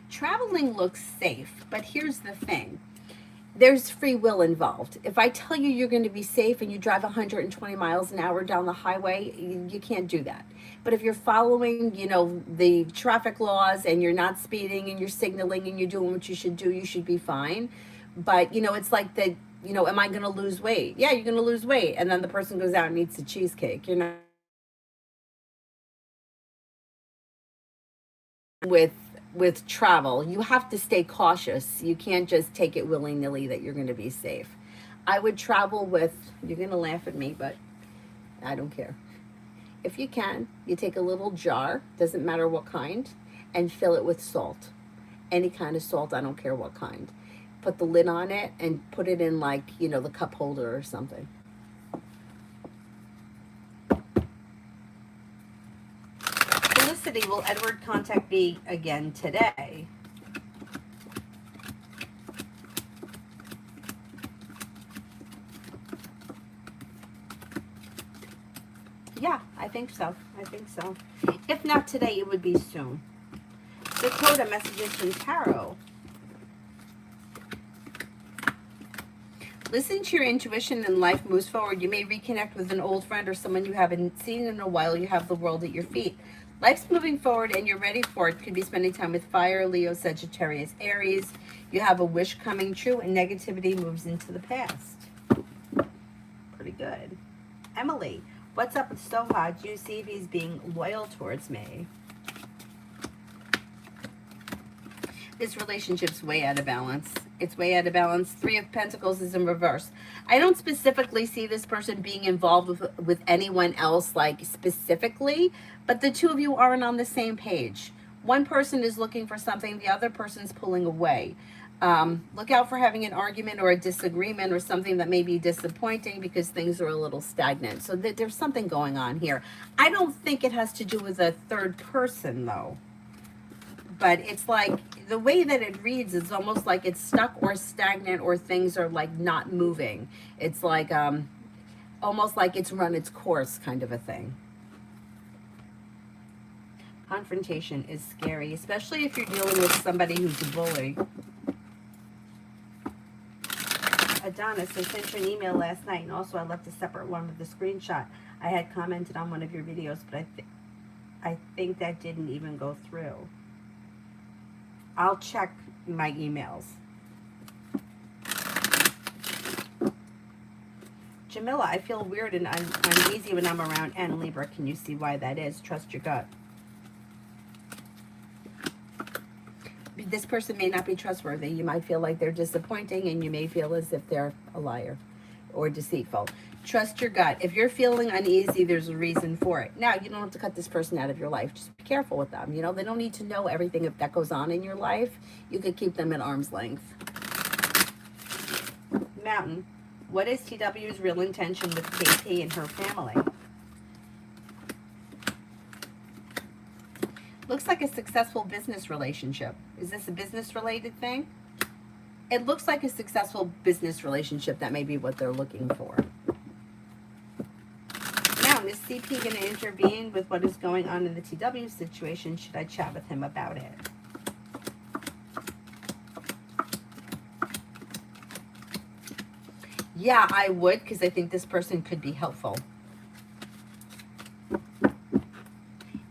Traveling looks safe, but here's the thing. There's free will involved. If I tell you you're going to be safe and you drive 120 miles an hour down the highway, you can't do that. But if you're following, you know, the traffic laws and you're not speeding and you're signaling and you're doing what you should do, you should be fine. But, you know, it's like the, you know, am I going to lose weight? Yeah, you're going to lose weight. And then the person goes out and eats a cheesecake. You're not with travel, you have to stay cautious. You can't just take it willy-nilly that you're going to be safe. I would travel with, you're going to laugh at me, but I don't care. If you can, you take a little jar, doesn't matter what kind, and fill it with salt. Any kind of salt, I don't care what kind. Put the lid on it and put it in, like, you know, the cup holder or something. Felicity, will Edward contact me again today? Yeah, I think so. I think so. If not today, it would be soon. Dakota, messages from Tarot. Listen to your intuition and life moves forward. You may reconnect with an old friend or someone you haven't seen in a while. You have the world at your feet. Life's moving forward and you're ready for it. Could be spending time with fire, Leo, Sagittarius, Aries. You have a wish coming true and negativity moves into the past. Pretty good. Emily, what's up with Soha? Do you see if he's being loyal towards me? This relationship's way out of balance. It's way out of balance. 3 of Pentacles is in reverse. I don't specifically see this person being involved with anyone else, like specifically, but the two of you aren't on the same page. One person is looking for something, the other person's pulling away. Look out for having an argument or a disagreement or something that may be disappointing because things are a little stagnant. So there's something going on here. I don't think it has to do with a third person, though. But it's like, the way that it reads is almost like it's stuck or stagnant or things are like not moving. It's like, almost like it's run its course kind of a thing. Confrontation is scary, especially if you're dealing with somebody who's a bully. Adonis, I sent you an email last night, and also I left a separate one with the screenshot. I had commented on one of your videos, but I think that didn't even go through. I'll check my emails. Jamila, I feel weird and uneasy when I'm around N. Libra. Can you see why that is? Trust your gut. This person may not be trustworthy. You might feel like they're disappointing, and you may feel as if they're a liar or deceitful. Trust your gut. If you're feeling uneasy, there's a reason for it. Now, you don't have to cut this person out of your life. Just be careful with them. You know, they don't need to know everything that goes on in your life. You could keep them at arm's length. Mountain, what is TW's real intention with KP and her family? Looks like a successful business relationship. Is this a business related thing? It looks like a successful business relationship. That may be what they're looking for. Now, is CP going to intervene with what is going on in the TW situation? Should I chat with him about it? Yeah, I would, because I think this person could be helpful.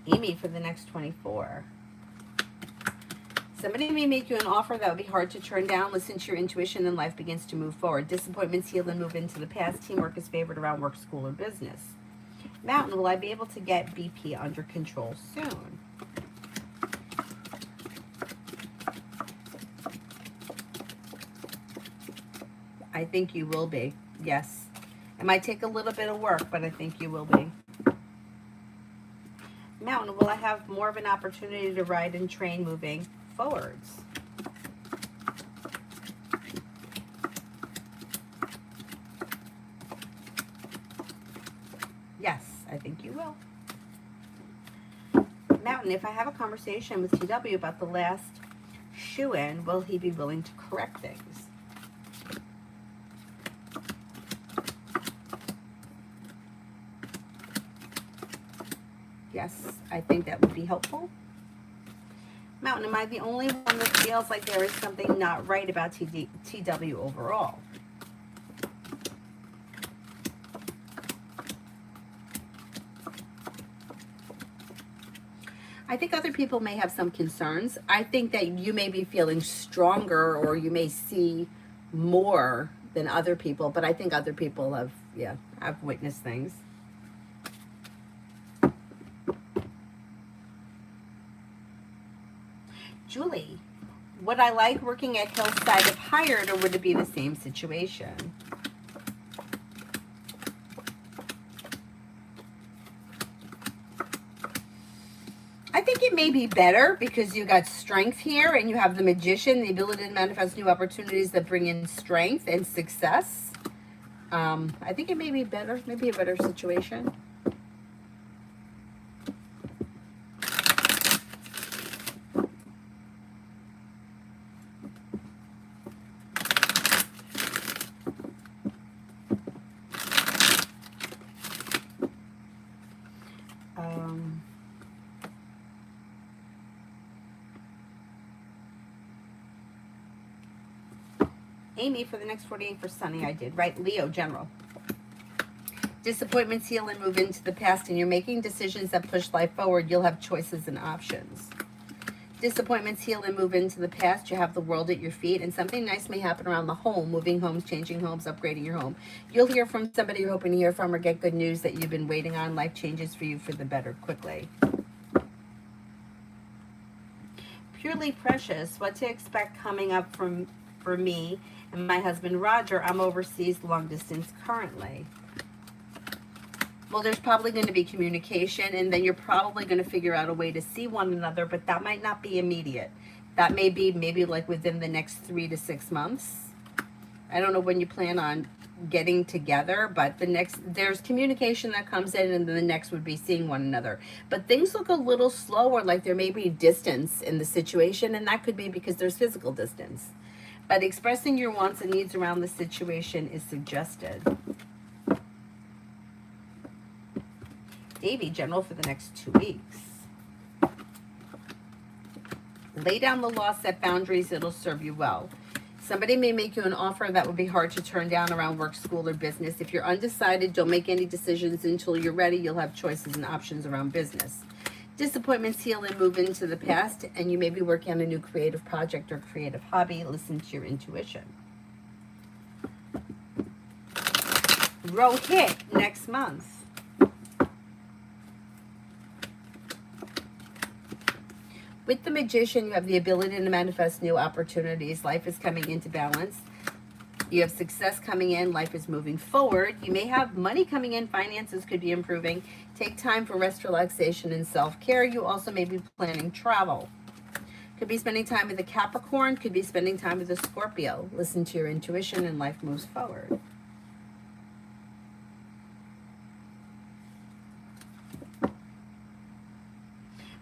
Amy for the next 24. Somebody may make you an offer that would be hard to turn down. Listen to your intuition and life begins to move forward. Disappointments heal and move into the past. Teamwork is favored around work, school, or business. Mountain, will I be able to get BP under control soon? I think you will be. Yes. It might take a little bit of work, but I think you will be. Mountain, will I have more of an opportunity to ride and train moving forwards? Yes, I think you will. Mountain, if I have a conversation with TW about the last shoe-in, will he be willing to correct things? Yes, I think that would be helpful. Mountain, am I the only one that feels like there is something not right about TW overall? I think other people may have some concerns. I think that you may be feeling stronger, or you may see more than other people, but I think other people have witnessed things. Julie, would I like working at Hillside if hired, or would it be the same situation? I think it may be better because you got strength here and you have the Magician, the ability to manifest new opportunities that bring in strength and success. I think it may be better, maybe a better situation. Amy for the next 48 for Sunny, I did, right? Leo, general. Disappointments heal and move into the past, and you're making decisions that push life forward. You'll have choices and options. Disappointments heal and move into the past. You have the world at your feet, and something nice may happen around the home, moving homes, changing homes, upgrading your home. You'll hear from somebody you're hoping to hear from, or get good news that you've been waiting on. Life changes for you for the better quickly. Purely Precious, what to expect coming up for me and my husband Roger. I'm overseas long distance currently. Well, there's probably going to be communication, and then you're probably going to figure out a way to see one another, but that might not be immediate. That may be maybe like within the next 3 to 6 months. I don't know when you plan on getting together, but there's communication that comes in, and then the next would be seeing one another. But things look a little slower, like there may be distance in the situation, and that could be because there's physical distance. But expressing your wants and needs around the situation is suggested. Davy, general for the next 2 weeks. Lay down the law, set boundaries, it'll serve you well. Somebody may make you an offer that would be hard to turn down around work, school, or business. If you're undecided, don't make any decisions until you're ready. You'll have choices and options around business. Disappointments heal and move into the past, and you may be working on a new creative project or creative hobby. Listen to your intuition. Rohit next month. With the Magician, you have the ability to manifest new opportunities. Life is coming into balance. You have success coming in. Life is moving forward. You may have money coming in. Finances could be improving. Take time for rest, relaxation, and self-care. You also may be planning travel. Could be spending time with a Capricorn. Could be spending time with a Scorpio. Listen to your intuition and life moves forward.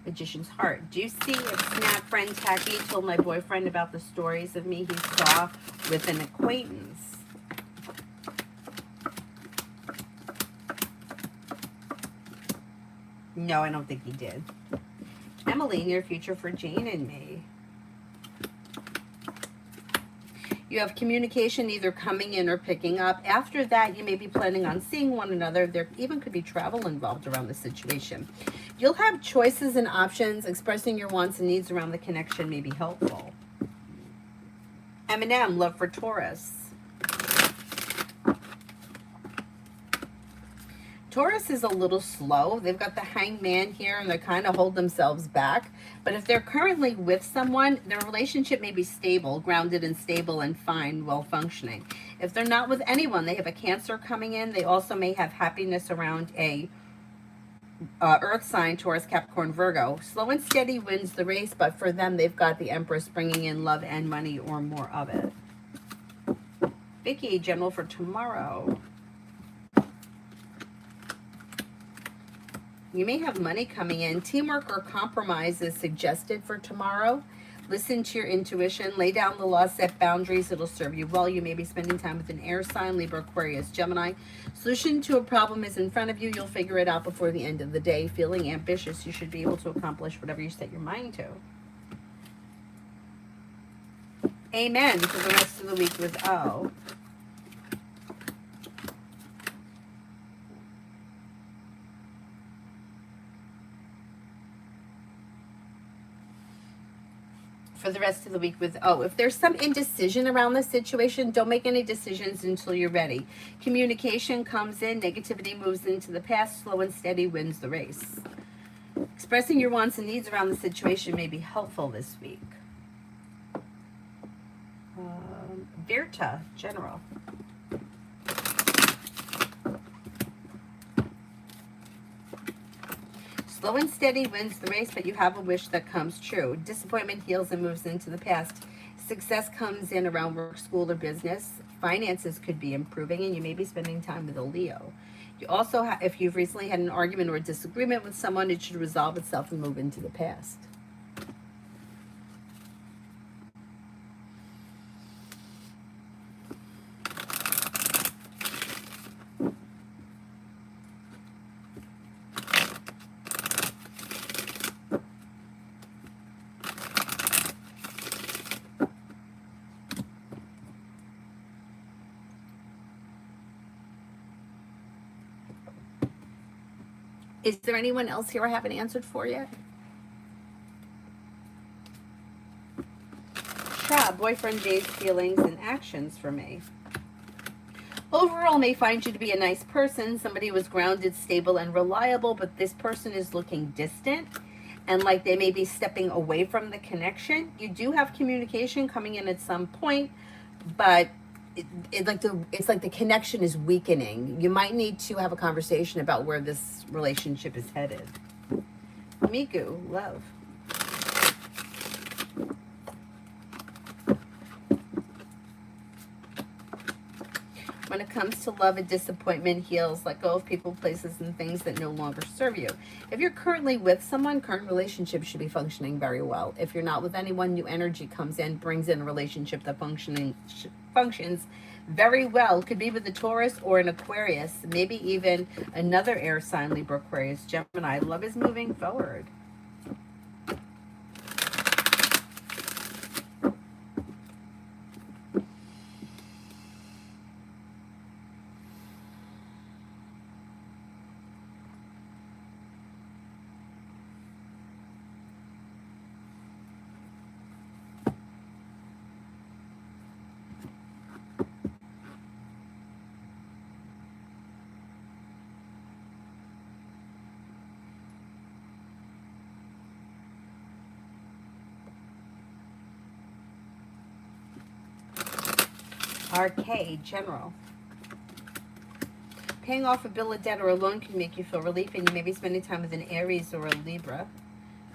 Magician's heart. Do you see if Snap friend Tacky told my boyfriend about the stories of me he saw with an acquaintance? No, I don't think he did. Emily, near future for Jane and me. You have communication either coming in or picking up. After that, you may be planning on seeing one another. There even could be travel involved around the situation. You'll have choices and options. Expressing your wants and needs around the connection may be helpful. Eminem, love for Taurus. Taurus is a little slow. They've got the hangman here and they kind of hold themselves back. But if they're currently with someone, their relationship may be stable, grounded and stable and fine, well functioning. If they're not with anyone, they have a Cancer coming in. They also may have happiness around a earth sign, Taurus, Capricorn, Virgo. Slow and steady wins the race, but for them, they've got the Empress bringing in love and money or more of it. Vicky, general for tomorrow. You may have money coming in. Teamwork or compromise is suggested for tomorrow. Listen to your intuition. Lay down the law. Set boundaries. It'll serve you well. You may be spending time with an air sign, Libra, Aquarius, Gemini. Solution to a problem is in front of you. You'll figure it out before the end of the day. Feeling ambitious, you should be able to accomplish whatever you set your mind to. Amen for the rest of the week with O. For the rest of the week with O. If there's some indecision around this situation, don't make any decisions until you're ready. Communication comes in, negativity moves into the past, slow and steady wins the race. Expressing your wants and needs around the situation may be helpful this week. Virta, general. Slow and steady wins the race, but you have a wish that comes true. Disappointment heals and moves into the past. Success comes in around work, school, or business. Finances could be improving, and you may be spending time with a Leo. You also, if you've recently had an argument or a disagreement with someone, it should resolve itself and move into the past. Is there anyone else here I haven't answered for yet? Sha, boyfriend Jay's feelings and actions for me. Overall, may find you to be a nice person, somebody who is grounded, stable, and reliable, but this person is looking distant and like they may be stepping away from the connection. You do have communication coming in at some point, but it's like the connection is weakening. You might need to have a conversation about where this relationship is headed. Miku, love. When it comes to love and disappointment heals, let go of people, places, and things that no longer serve you. If you're currently with someone, current relationship should be functioning very well. If you're not with anyone, new energy comes in, brings in a relationship that functions very well. Could be with a Taurus or an Aquarius, maybe even another air sign, Libra, Aquarius, Gemini. Love is moving forward. RK, general. Paying off a bill of debt or a loan can make you feel relief, and you may be spending time with an Aries or a Libra.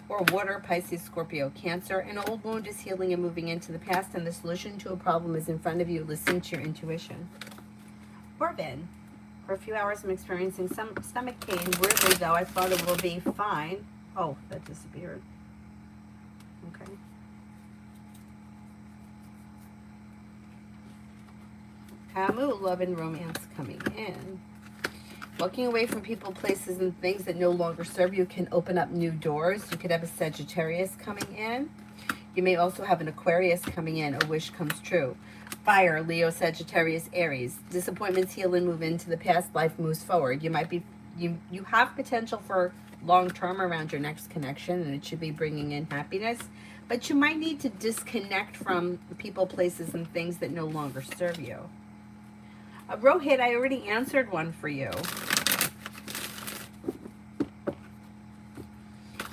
Or water, Pisces, Scorpio, Cancer. An old wound is healing and moving into the past, and the solution to a problem is in front of you. Listen to your intuition. Orbin. For a few hours, I'm experiencing some stomach pain. Weirdly, though, I thought it will be fine. Oh, that disappeared. Okay. Camus, love and romance coming in. Walking away from people, places, and things that no longer serve you can open up new doors. You could have a Sagittarius coming in. You may also have an Aquarius coming in. A wish comes true. Fire, Leo, Sagittarius, Aries. Disappointments heal and move into the past. Life moves forward. You might be, you have potential for long term around your next connection, and it should be bringing in happiness. But you might need to disconnect from people, places, and things that no longer serve you. Rohit, I already answered one for you.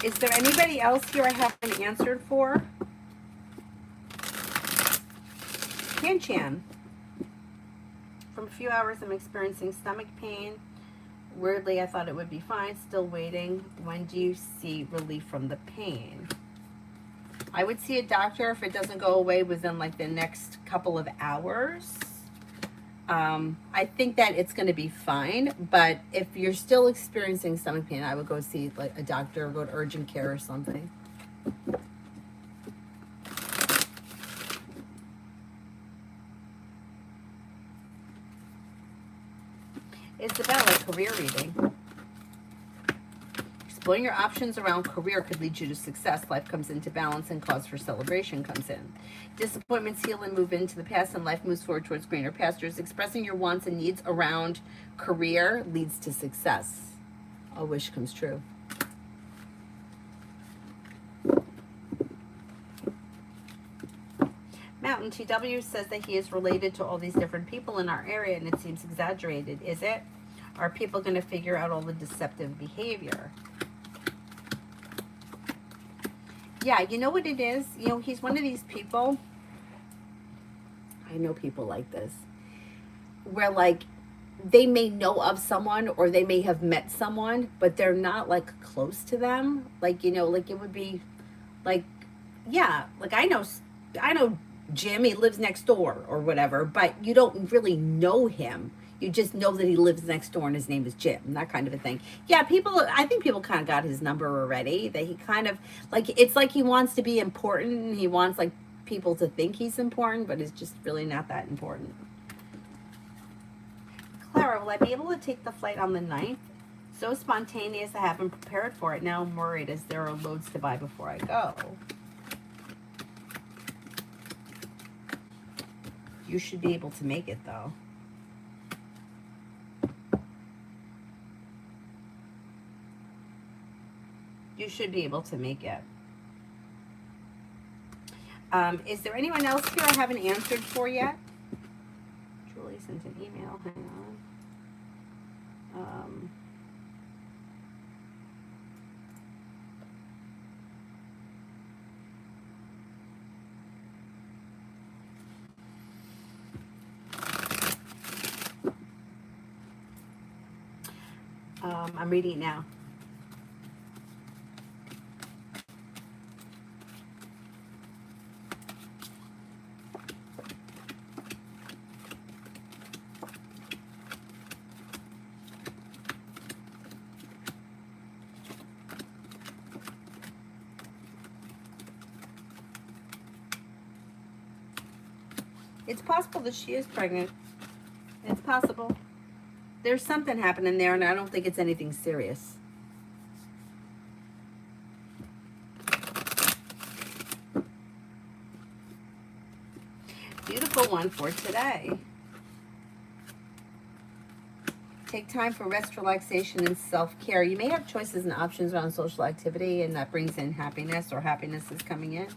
Is there anybody else here I haven't answered for? Chan. From a few hours, I'm experiencing stomach pain. Weirdly, I thought it would be fine. Still waiting. When do you see relief from the pain? I would see a doctor if it doesn't go away within like the next couple of hours. I think that it's going to be fine, but if you're still experiencing stomach pain, I would go see like a doctor or go to urgent care or something. Isabella, career reading. Exploring your options around career could lead you to success. Life comes into balance and cause for celebration comes in. Disappointments heal and move into the past, and life moves forward towards greener pastures. Expressing your wants and needs around career leads to success. A wish comes true. Mountain TW says that he is related to all these different people in our area, and it seems exaggerated. Is it? Are people going to figure out all the deceptive behavior? Yeah, you know what it is? You know, he's one of these people. I know people like this. Where, like, they may know of someone or they may have met someone, but they're not, like, close to them. Like, you know, like, it would be, like, yeah, like, I know Jim, he lives next door or whatever, but you don't really know him. You just know that he lives next door and his name is Jim, that kind of a thing. Yeah, I think people kind of got his number already, that he kind of, like, it's like he wants to be important and he wants, like, people to think he's important, but it's just really not that important. Clara, will I be able to take the flight on the 9th? So spontaneous, I haven't prepared for it. Now I'm worried as there are loads to buy before I go. You should be able to make it, though. You should be able to make it. Is there anyone else here I haven't answered for yet? Julie sent an email. Hang on. I'm reading it now. It's possible that she is pregnant. It's possible. There's something happening there, and I don't think it's anything serious. Beautiful one for today. Take time for rest, relaxation, and self-care. You may have choices and options around social activity, and that brings in happiness, or happiness is coming in.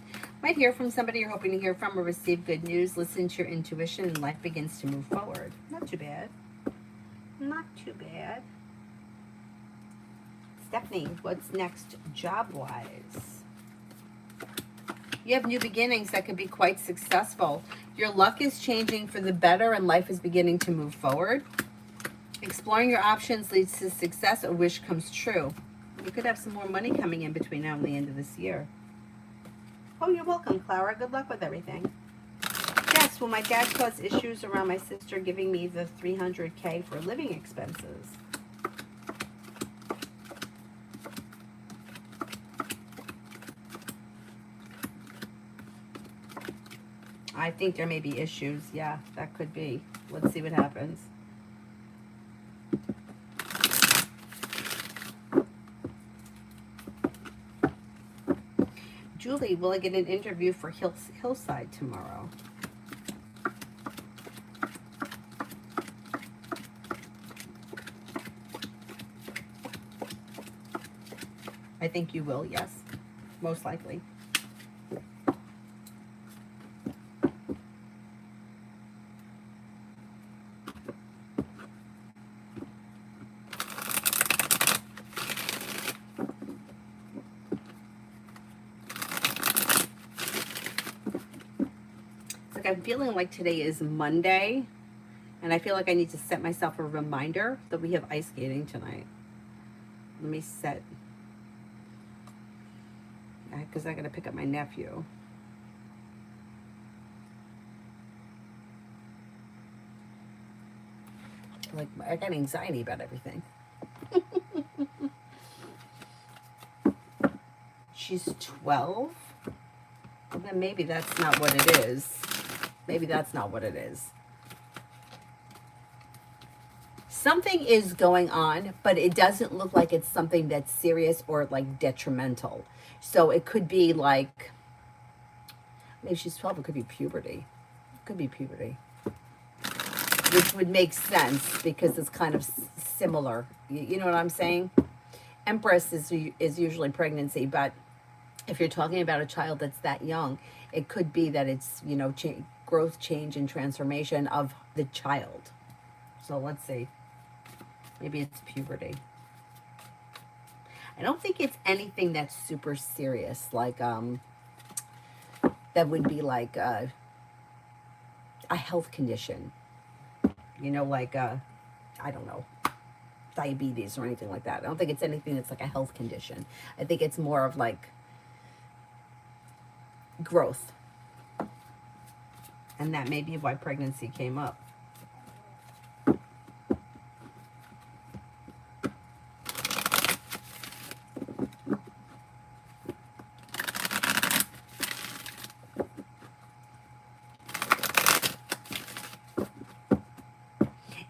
Might hear from somebody you're hoping to hear from or receive good news. Listen to your intuition, and life begins to move forward. Not too bad. Not too bad. Stephanie, what's next job-wise? You have new beginnings that could be quite successful. Your luck is changing for the better and life is beginning to move forward. Exploring your options leads to success. A wish comes true. You could have some more money coming in between now and the end of this year. Oh, you're welcome, Clara. Good luck with everything. Yes, well, my dad caused issues around my sister giving me the $300K for living expenses. I think there may be issues. Yeah, that could be. Let's see what happens. Julie, will I get an interview for Hillside tomorrow? I think you will, yes. Most likely. I'm feeling like today is Monday, and I feel like I need to set myself a reminder that we have ice skating tonight. Let me set, because I got to pick up my nephew. Like, I got anxiety about everything. She's 12. Well, then maybe that's not what it is. Maybe that's not what it is. Something is going on, but it doesn't look like it's something that's serious or like detrimental. So it could be like, maybe she's 12, it could be puberty. It could be puberty. Which would make sense because it's kind of similar. You know what I'm saying? Empress is usually pregnancy, but if you're talking about a child that's that young, it could be that it's, you know, growth, change, and transformation of the child. So let's see. Maybe it's puberty. I don't think it's anything that's super serious, like that would be like a health condition. You know, like I don't know, diabetes or anything like that. I don't think it's anything that's like a health condition. I think it's more of like growth. And that may be why pregnancy came up.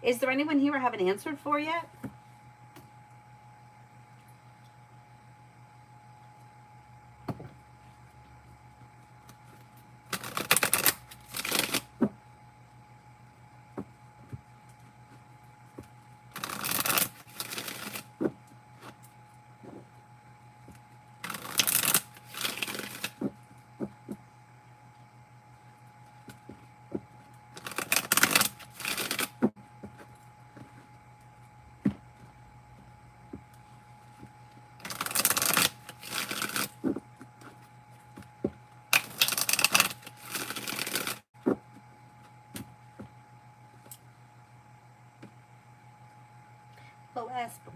Is there anyone here I haven't answered for yet?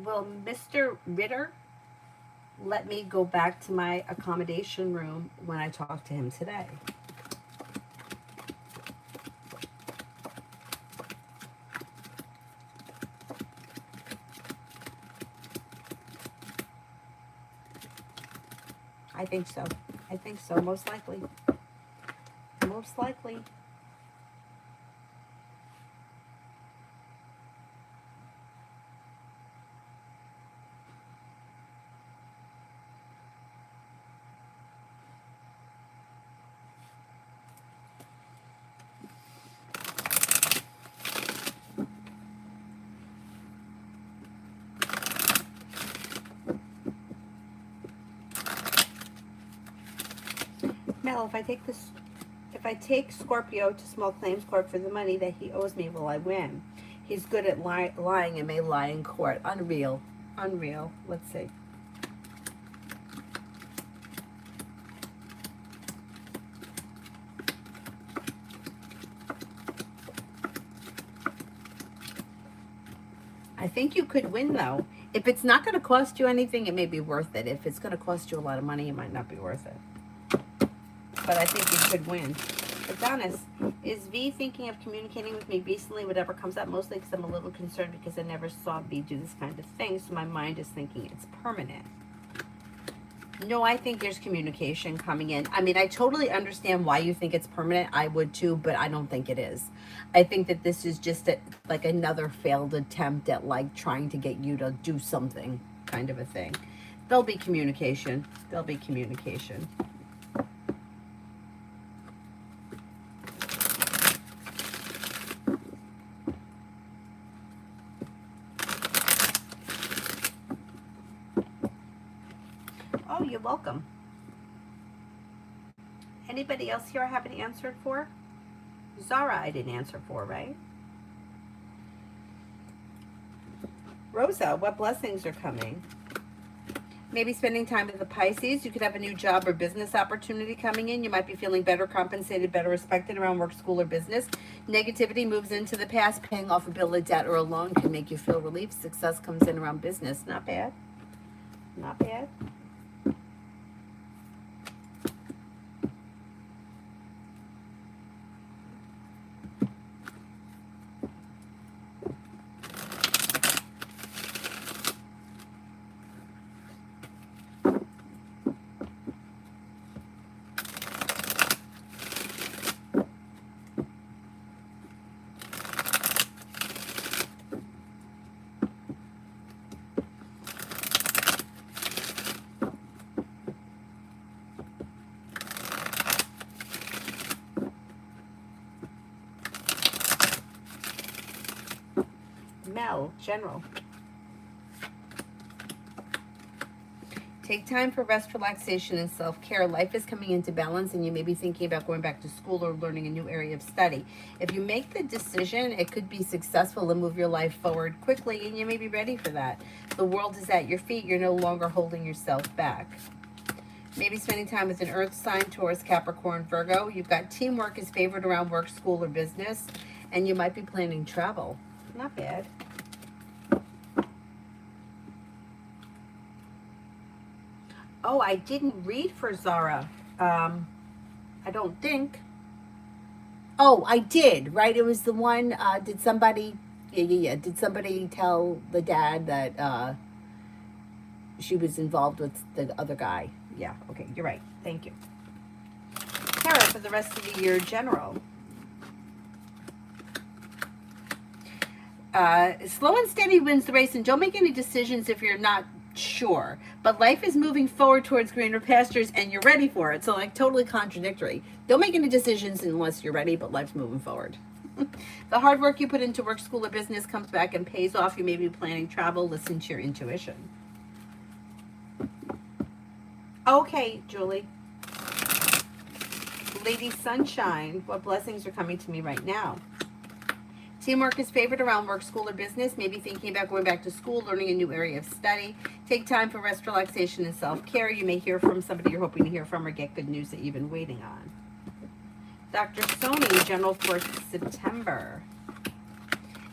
Will Mr. Ritter let me go back to my accommodation room when I talk to him today? I think so. I think so, most likely. Most likely. Mel, if I take Scorpio to small claims court for the money that he owes me, will I win? He's good at lying and may lie in court. Unreal. Unreal. Let's see. I think you could win though. If it's not going to cost you anything, it may be worth it. If it's going to cost you a lot of money, it might not be worth it. But I think you could win. Adonis, is V thinking of communicating with me recently, whatever comes up? Mostly because I'm a little concerned because I never saw V do this kind of thing, so my mind is thinking it's permanent. No, I think there's communication coming in. I mean, I totally understand why you think it's permanent. I would too, but I don't think it is. I think that this is just like another failed attempt at like trying to get you to do something kind of a thing. There'll be communication. There'll be communication. Oh, you're welcome. Anybody else here I haven't answered for? Zara I didn't answer for, right? Rosa, what blessings are coming? Maybe spending time with the Pisces. You could have a new job or business opportunity coming in. You might be feeling better compensated, better respected around work, school, or business. Negativity moves into the past. Paying off a bill, a debt, or a loan can make you feel relief. Success comes in around business. Not bad. Not bad. Mel, general. Take time for rest, relaxation, and self-care. Life is coming into balance, and you may be thinking about going back to school or learning a new area of study. If you make the decision, it could be successful and move your life forward quickly, and you may be ready for that. The world is at your feet. You're no longer holding yourself back. Maybe spending time with an earth sign, Taurus, Capricorn, Virgo. You've got teamwork is favored around work, school, or business, and you might be planning travel. Not bad. Oh, I didn't read for Zara. I don't think. Oh, I did, right? It was the one, did somebody, yeah. Did somebody tell the dad that she was involved with the other guy? Yeah, okay, you're right. Thank you. Tara, for the rest of the year, general. Slow and steady wins the race, and don't make any decisions if you're not sure. But life is moving forward towards greener pastures, and you're ready for it. So, like, totally contradictory. Don't make any decisions unless you're ready, but life's moving forward. The hard work you put into work, school, or business comes back and pays off. You may be planning travel. Listen to your intuition. Okay, Julie. Lady Sunshine, what blessings are coming to me right now? Teamwork is favored around work, school, or business. Maybe thinking about going back to school, learning a new area of study. Take time for rest, relaxation, and self-care. You may hear from somebody you're hoping to hear from or get good news that you've been waiting on. Dr. Sony, general for September.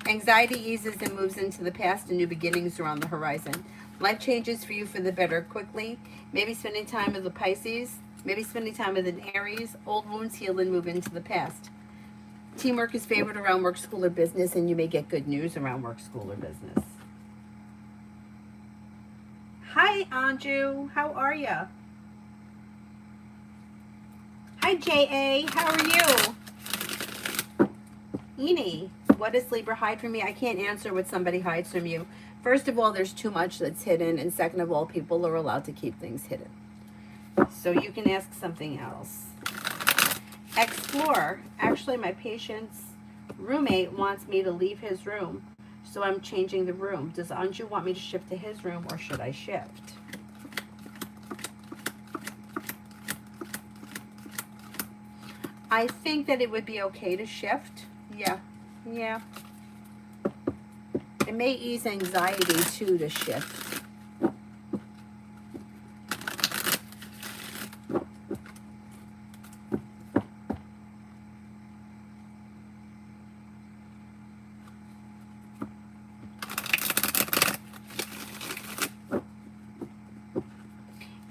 Anxiety eases and moves into the past, and new beginnings are on the horizon. Life changes for you for the better quickly. Maybe spending time with the Pisces. Maybe spending time with an Aries. Old wounds heal and move into the past. Teamwork is favored around work, school, or business, and you may get good news around work, school, or business. Hi, Anju. How are you? Hi, J.A. How are you? Eni, what does Libra hide from me? I can't answer what somebody hides from you. First of all, there's too much that's hidden, and second of all, people are allowed to keep things hidden. So you can ask something else. Explore. Actually, my patient's roommate wants me to leave his room, so I'm changing the room. Does Anju want me to shift to his room, or should I shift? I think that it would be okay to shift. Yeah. It may ease anxiety, too, to shift.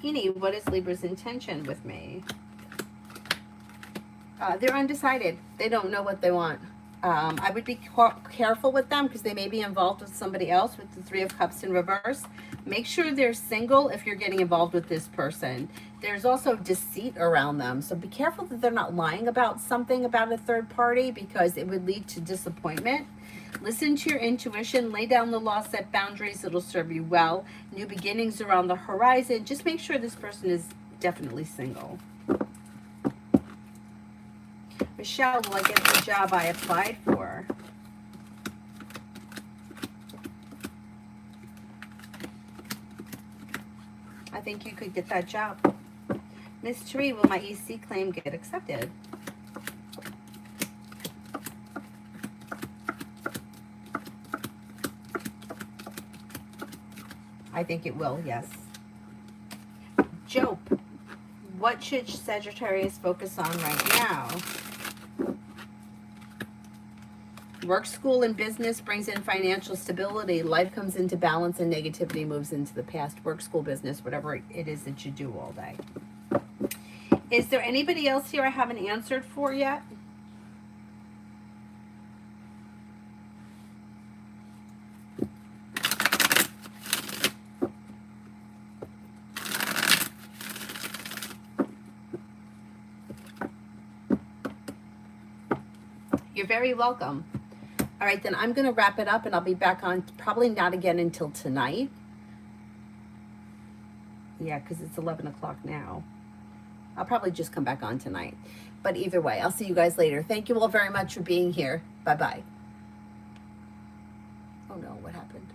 Tahini, what is Libra's intention with me? They're undecided. They don't know what they want. I would be careful with them because they may be involved with somebody else with the Three of Cups in reverse. Make sure they're single if you're getting involved with this person. There's also deceit around them. So be careful that they're not lying about something about a third party because it would lead to disappointment. Listen to your intuition. Lay down the law, set boundaries. It'll serve you well. New beginnings are on the horizon. Just make sure this person is definitely single. Michelle, will I get the job I applied for? I think you could get that job. Miss Tree, will my EC claim get accepted? I think it will, yes. Job, what should Sagittarius focus on right now? Work, school, and business brings in financial stability. Life comes into balance and negativity moves into the past. Work, school, business, whatever it is that you do all day. Is there anybody else here I haven't answered for yet? You're very welcome. All right, then I'm going to wrap it up and I'll be back on probably not again until tonight. Yeah, because it's 11 o'clock now. I'll probably just come back on tonight. But either way, I'll see you guys later. Thank you all very much for being here. Bye-bye. Oh no, what happened?